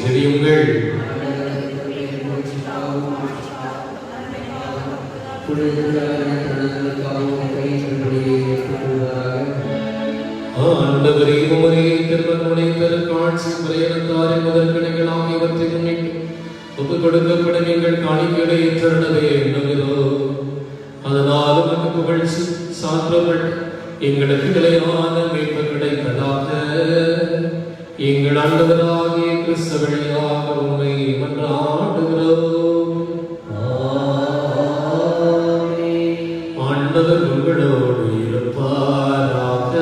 ஜெபியுங்கள். ஆண்டவரே, உம்முடைய திருமகனுடைய பெருக்காட்சி பிரயணத்தாரின் முதற்கணிகள் ஆகியவற்றை முன்னிட்டு ஒப்புக் கொடுக்கப்படும் எங்கள் காணிக்கைகளை ஏற்றவே எண்ணுகிறோம். அதனால் உமக்கு புகழ்ச்சி சாற்றப்பட்டு எங்களுக்கு நிலையான மீட்பு கிடைப்பதாக எங்கள் ஆண்டவராகிய கிறிஸ்து வழியாக உம்மை மன்றாடுகிறோம். ஆண்டவர் உங்களோடு இருப்பாராக.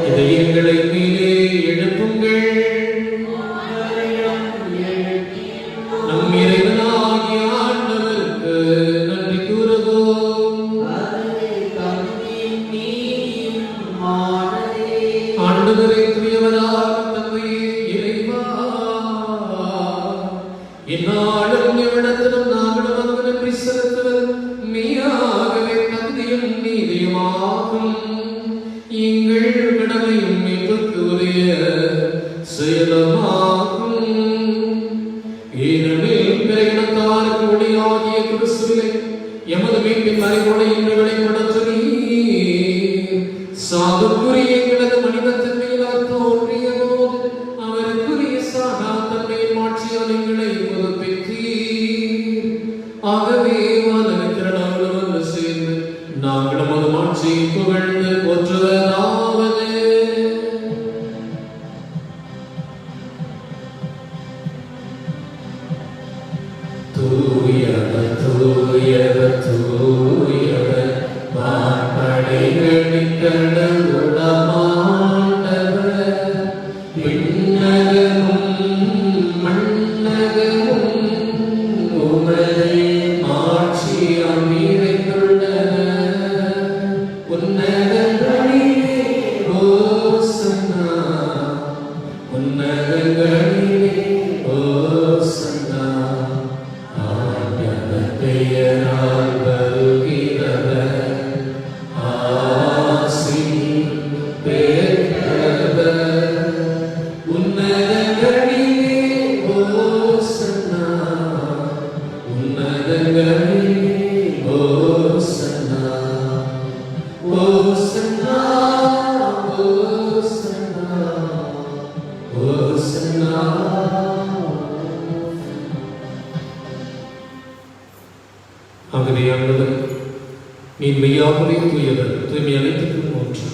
இதயங்களை மேலே எழுப்புங்கள். நம் இறைவனாகிய ஆண்டவருக்கு நன்றி கூறுவோம். ஆண்டவரை தூயவராக தம்மை இறைவா, இந்நாளும் எவ்விடத்திலும் நாங்கள் உமக்கு நன்றி செலுத்துவது மெய்யாகவே தகுதியும் நீதியுமாகும். எங்கள் கடமையும் மீட்புக்கு உரிய செயலுமாகும். ஏனெனில் பிற இனத்தாருக்கு ஒளியாகிய கிறிஸ்துவிலே எமது மீட்பின் மறைபொருளை இன்று வெளிப்படுத்துவீர். சாவுக்குரிய எங்களது மனிதத்தன்மையில் அவர் தோன்றிய போது அவருக்குரிய சாகா தன்மையின் மாட்சியால் எங்களை புதுப்பித்தீர். ஆகவே வானகத்திரனாக வந்து சேர்ந்து நாங்கள் நமது மாட்சியை புகழ்ந்து போற்றுவதாவது. தூயவர் தூயவர் தூயவர் வான்படைகளின் கடவுளமாண்டவர். விண்ணகமும் மண்ணகமும் உமது ஆட்சியால் நிறைந்துள்ளன. உன்னதங்களிலே ஓசன்னா, உன்னதங்களிலே ஓசன்னா. ஆண்டவர் பெயரால் வருகிறவர் ஆசி பெற்றவர். உன்னதங்களிலே ஓசன்னா, உன்னதங்களிலே ஓசன்னா. ஓசன்னா, ஓசன்னா, ஓசன்னா. ஆகவே ஆண்டவர், நீர் மெய்யாகவே தூயவர், தூய்மை அனைத்துக்கும் ஒன்று.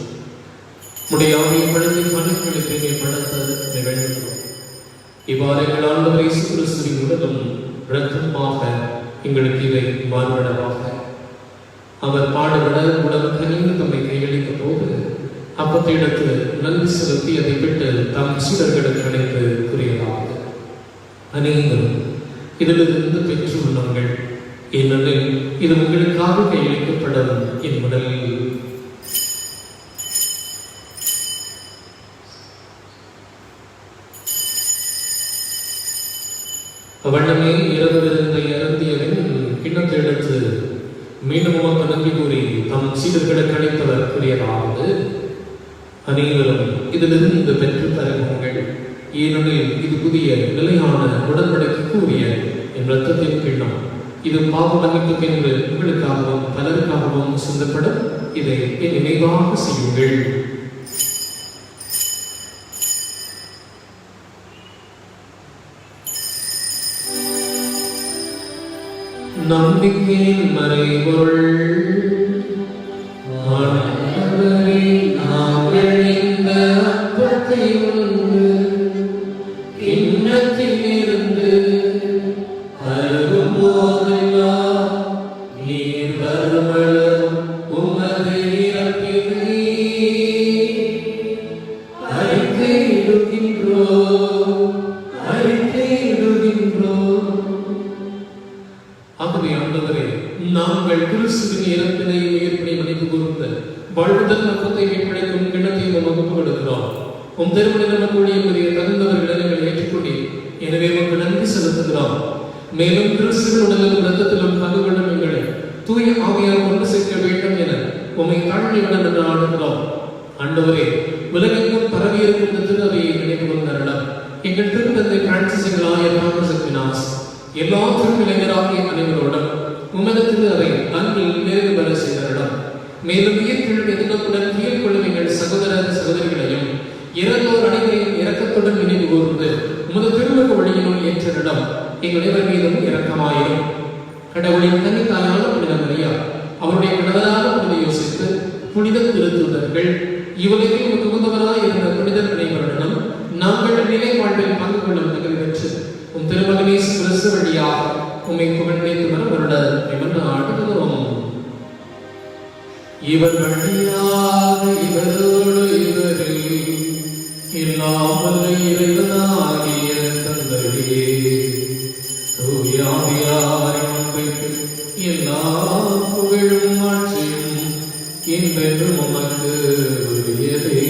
உடைய ஆவியை பழமை மனுக்களை தூய்மைப்படுத்த வேண்டும். இவ்வாறு எங்கள் ஆண்டவர் இயேசு கிறிஸ்துவின் உடலும் இரத்தமாக எங்களுக்கு இதை மாறுபடமாக. அவர் பாடுபட உடல் கனிந்து தம்மை கையளித்த போது அப்பத்தை எடுத்து நன்றி செலுத்தி அதை விட்டு தம் சீடர்களுக்கு அழைத்து கூறியதாக, அனைவரும் இதிலிருந்து பெற்று உள்ளங்கள், ஏனெனில் இது உங்களுக்காக கையளிக்கப்படும் என் உடல். வண்ணமே இரவு விருந்தை அருந்தியவன் கிண்ணத்தை எடுத்து மீண்டும் உமக்கு நன்றி கூறி தம் சீடர்களுக்கு அழைத்தவர் கூறியதாவது, அனைவரும் இதிலிருந்து பெற்று தருங்கள், ஏனெனில் இது புதிய நிலையான உடன்படிக்கைக்கு உரிய என் இரத்தத்தின் கிண்ணம். இது பாவ மன்னிப்புக்கு என்று உங்களுக்காகவும் பலருக்காகவும் சிந்தப்படும். இதை என் நினைவாக செய்யுங்கள். நம்பிக்கையின் மறைபொருள் ஆண்டவரே, நாங்கள் இந்த அப்பத்தை உண்டு கிண்ணத்தில் இருந்து அருகும் போதெல்லாம் நீர் வருமளவும் உமது இறப்பினை அறிக்கையிடுகின்றோம். ஆகவே ஆண்டவரே, நாங்கள் கிறிஸ்துவின் இறப்பினை உயிர்ப்பினை மதிப்பு கூர்ந்த வாழ்வுதல் நோக்கத்தை மீட்படைக்கும் கிண்ணத்தையும் உமக்கு கொடுக்கிறோம். உம் திருமண நமக்குள்ளே என்பதை தகுந்தவர்களை நாங்கள் ஏற்றுக்கொண்டீர். எனவே உமக்கு நன்றி செலுத்துகிறோம். மேலும் கிறிஸ்துவின் உடலிலும் இரத்தத்திலும் பங்கு கொள்ளும் எங்களை தூய ஆவியால் கொண்டு சேர்க்க வேண்டும் என உம்மை தாழ்மையுடன் என்று ஆடுகிறோம். ஆண்டவரே, உலகெங்கும் பரவி இருக்கின்ற திருவையை நினைவு கொண்டரிடம் எங்கள் திருத்தந்தை பிரான்சிஸ் எங்களாயர் தாமஸ் அக்வினாஸ் எல்லா திருநிலைஞராகிய அனைவரோடும் உமது திருவை அன்பில் நிறைவு பெற செய்தரிடம் மேலும் உயிர்த்தெழும் எதிர்ப்புடன் துயில் கொள்ளும் எங்கள் சகோதர சகோதரிகளையும் இறந்தோர் அனைவரையும் இரக்கத்துடன் நினைவு கூர்ந்து உமது திருமுக வழியினுள் ஏற்றரிடம் எங்கள் அனைவர் மீதும் இரக்கமாயிரும். கடவுளின் தனித்தாயான புனித மரியா, அவருடைய கணவரான புனித யோசித்து, புனித திருத்தூதர்கள், இவ்வுலகில் உகந்தவராய் இருந்த புனிதர் அனைவருடனும் நாங்கள் நிலை வாழ்வில் பங்கு கொள்ளும் தகுதி பெற்று உம் திருமகன் இயேசு கிறிஸ்து வழியாக உம்மை புகழ்ந்து வருட ஆடுகிறோம். இவர் வழியாக இவரோடு இவரில் இல்லாமல் இறைவனாகிய தந்தையே, எல்லா புகழும் ஆட்சியும் என்றென்றும் உமக்கு உரியதே.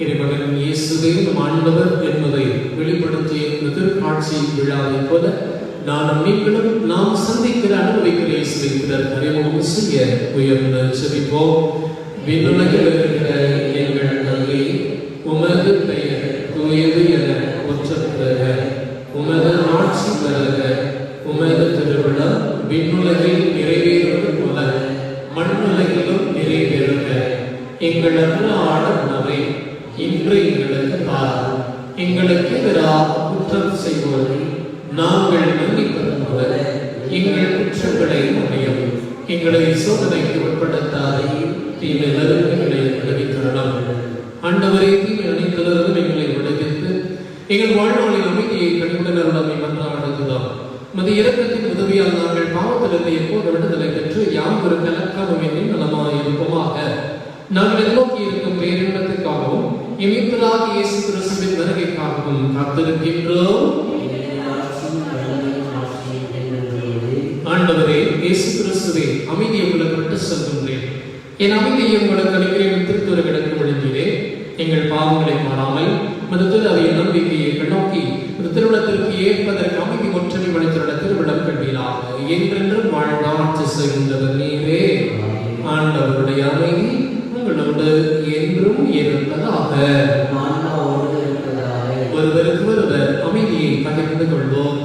இறைமகன் இயேசுவே நம் ஆண்டவர் என்பதை வெளிப்படுத்திய இந்த திருக்காட்சி விழாவை போல நானும் நீங்களும் நாம் சந்திக்கிற அனுபவிக்கிற இயேசுவை பிறர் அறிமுகம் செய்ய உயர்ந்து செபிப்போம். விண்ணுலகில் இருக்கிற எங்கள் தந்தை, உமது பெயர் தூயது என போற்றப்படுக, உமது ஆட்சி வருக, உமது திருவிழா விண்ணுலகில் நிறைவேறுவது போல மண்ணுலகிலும் நிறைவேறுக. எங்கள் அன்றாட உணவை இன்று எங்களுக்கு தாரும். எங்களுக்கு எதிராக குற்றம் செய்வோரை நாங்கள் மன்னிப்பது போல எங்கள் குற்றங்களை மன்னியும். எங்களை சோதனைக்கு உட்படுத்தாதே, தீமையிலிருந்து எங்களை விடுவித்தரலாம். ஆண்டவரே, தீமை அனைத்திலிருந்து எங்களை விடுவித்து எங்கள் வாழ்நாளின் அமைதியை கனிவுடனருடன் மன்றாடுகிறோம். மது இரக்கத்தின் உதவியால் நாங்கள் பாவத்திலிருந்து எப்போது விடுதலை பெற்று யாம் ஒரு கலக்காமல் நலமாயிருப்போமாக. நாங்கள் எதிர்நோக்கி இருக்கும் பேரின்பத்துக்காகவும் இமைப்பதாக இயேசு கிறிஸ்துவின் வருகைக்காகவும் காத்திருக்கின்றோம். ஆண்டவரே, இயேசு கிறிஸ்துவே, அமைதியை உங்களுக்கு விட்டு செல்கின்றேன், என் அமைதியை உங்களுக்கு அளிக்கிறேன். திருத்துறைகளுக்கு வழங்கினேன். எங்கள் பாவங்களை மாறாமல் மருத்துவ நம்பிக்கையை கண்ணோக்கி திருவிழத்திற்கு ஏற்பதற்கு அமைதி ஒற்றுமை வழித்திருட திருவிழம் கண்டீராக. என்றென்றும் வாழ்நாட்சி செய்கின்றவர் நீரே. ஆண்டவருடைய அமைதி உங்களோடு என்றும் இருப்பதாக. ஒருவருக்கு ஒருவர் அமைதியை பகிர்ந்து கொள்வோம்.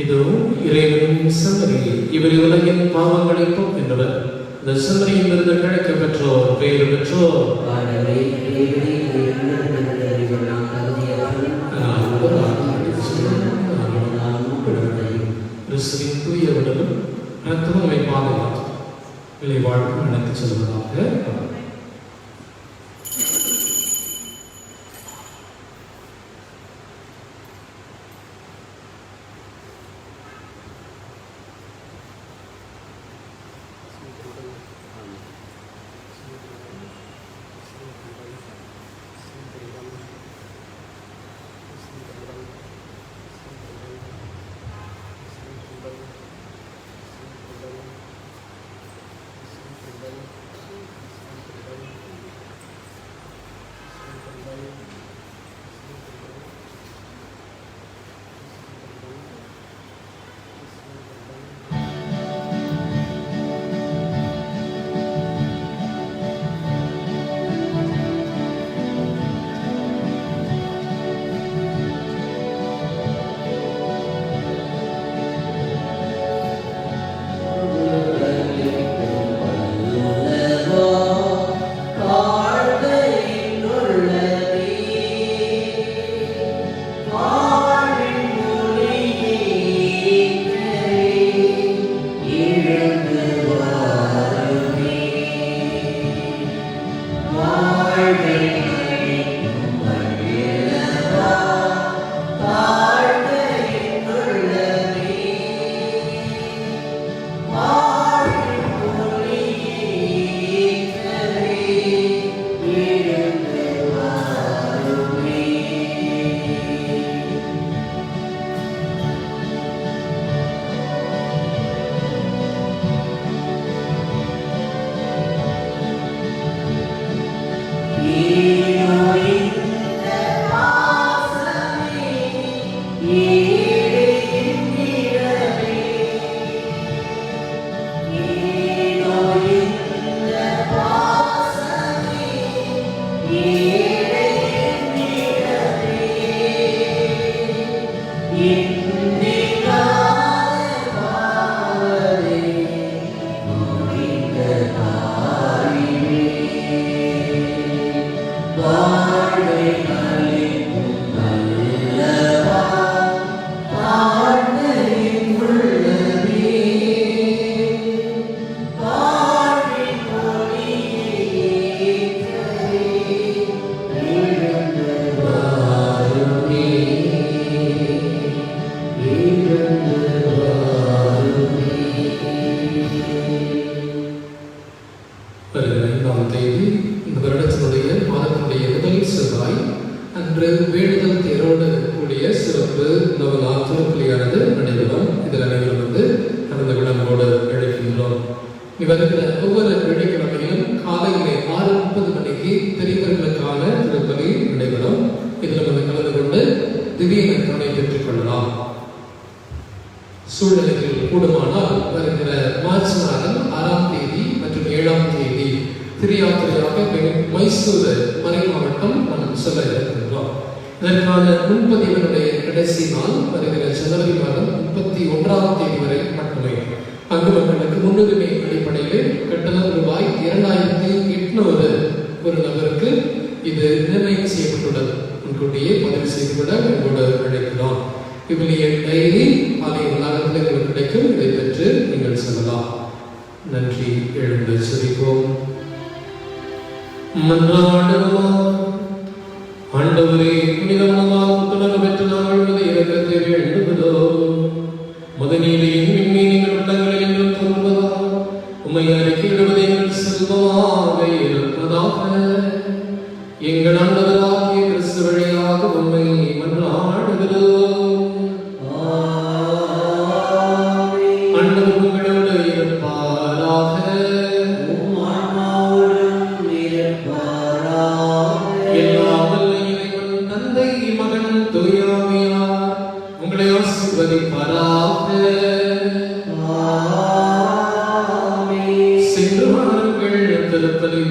இதோ இறைவனின் செம்மறி, இவர் உலகின் பாவங்களை போக்கின்றவர். இந்த செம்மறியின் விருது கிடைக்க பெற்றோர் பேறு பெற்றோர். கிறிஸ்துவின் தூய உடலும் ரத்தமும் பாதுகாத்து விலை வாழ்க்கை நடத்தி செல்வதாக. வருகிற ஒவ்வொரு வெள்ளிக்கிழமையிலும் காலையிலே 6:30 மணிக்கு பெரியவர்களுக்கான திருப்பலி நடைபெறும். இதில் வந்து கலந்து கொண்டு திவ்ய நற்கருணை பெற்றுக் கொள்ளலாம். சூழ்நிலைகள் கூடுமானால் வருகிற மார்ச் மாதம் 6ஆம் தேதி மற்றும் 7ஆம் தேதி திரியாத்திரையாக மைசூர் மறை மாவட்டம் நாம் செல்ல இருக்கின்றோம். இதற்கான முன்பதிவினுடைய கடைசி நாள் வருகிற ஜனவரி மாதம் 31ஆம் தேதி வரை மட்டுமே. பங்கு மக்களுக்கு முன்னுரிமை அடிப்படையில் கட்டணம் ரூபாய் 2800 ஒரு நபருக்கு இது நிர்ணயம் செய்யப்பட்டுள்ளது. முன்கூட்டியே பதிவு செய்துவிட உங்களோடு அழைக்கிறோம். விவிலிய டைரி ஆலய வளாகத்தில் உங்களுக்கு கிடைக்கும். இதை பெற்று நீங்கள் செல்லலாம். நன்றி. எழுந்து செபிப்போம். மன்றாடுவோம். ஆண்டவரே, புனிதமாக புத்துணர்வு பெற்று நாங்கள் உமது இரக்கத்தை வேண்டுகிறோம். முதநீதியின் விண்மீனிகள் உள்ளங்களில் என்றும் தோன்றுவதால் உம்மை அறிக்கையிடுவது எங்கள் செல்வமாக இருப்பதாக. எங்கள் ஆண்டவராகிய கிறிஸ்து வழியாக உம்மை மன்றாடுகிறோம். ஆண்டவர் உங்களோடு இருப்பாராக. எல்லாம் வல்ல இறைவன் தந்தை, மகன், தூய ஆவியார் உங்களை ஆசீர்வதிப்பாராக. சென்று வாருங்கள். திருப்பலி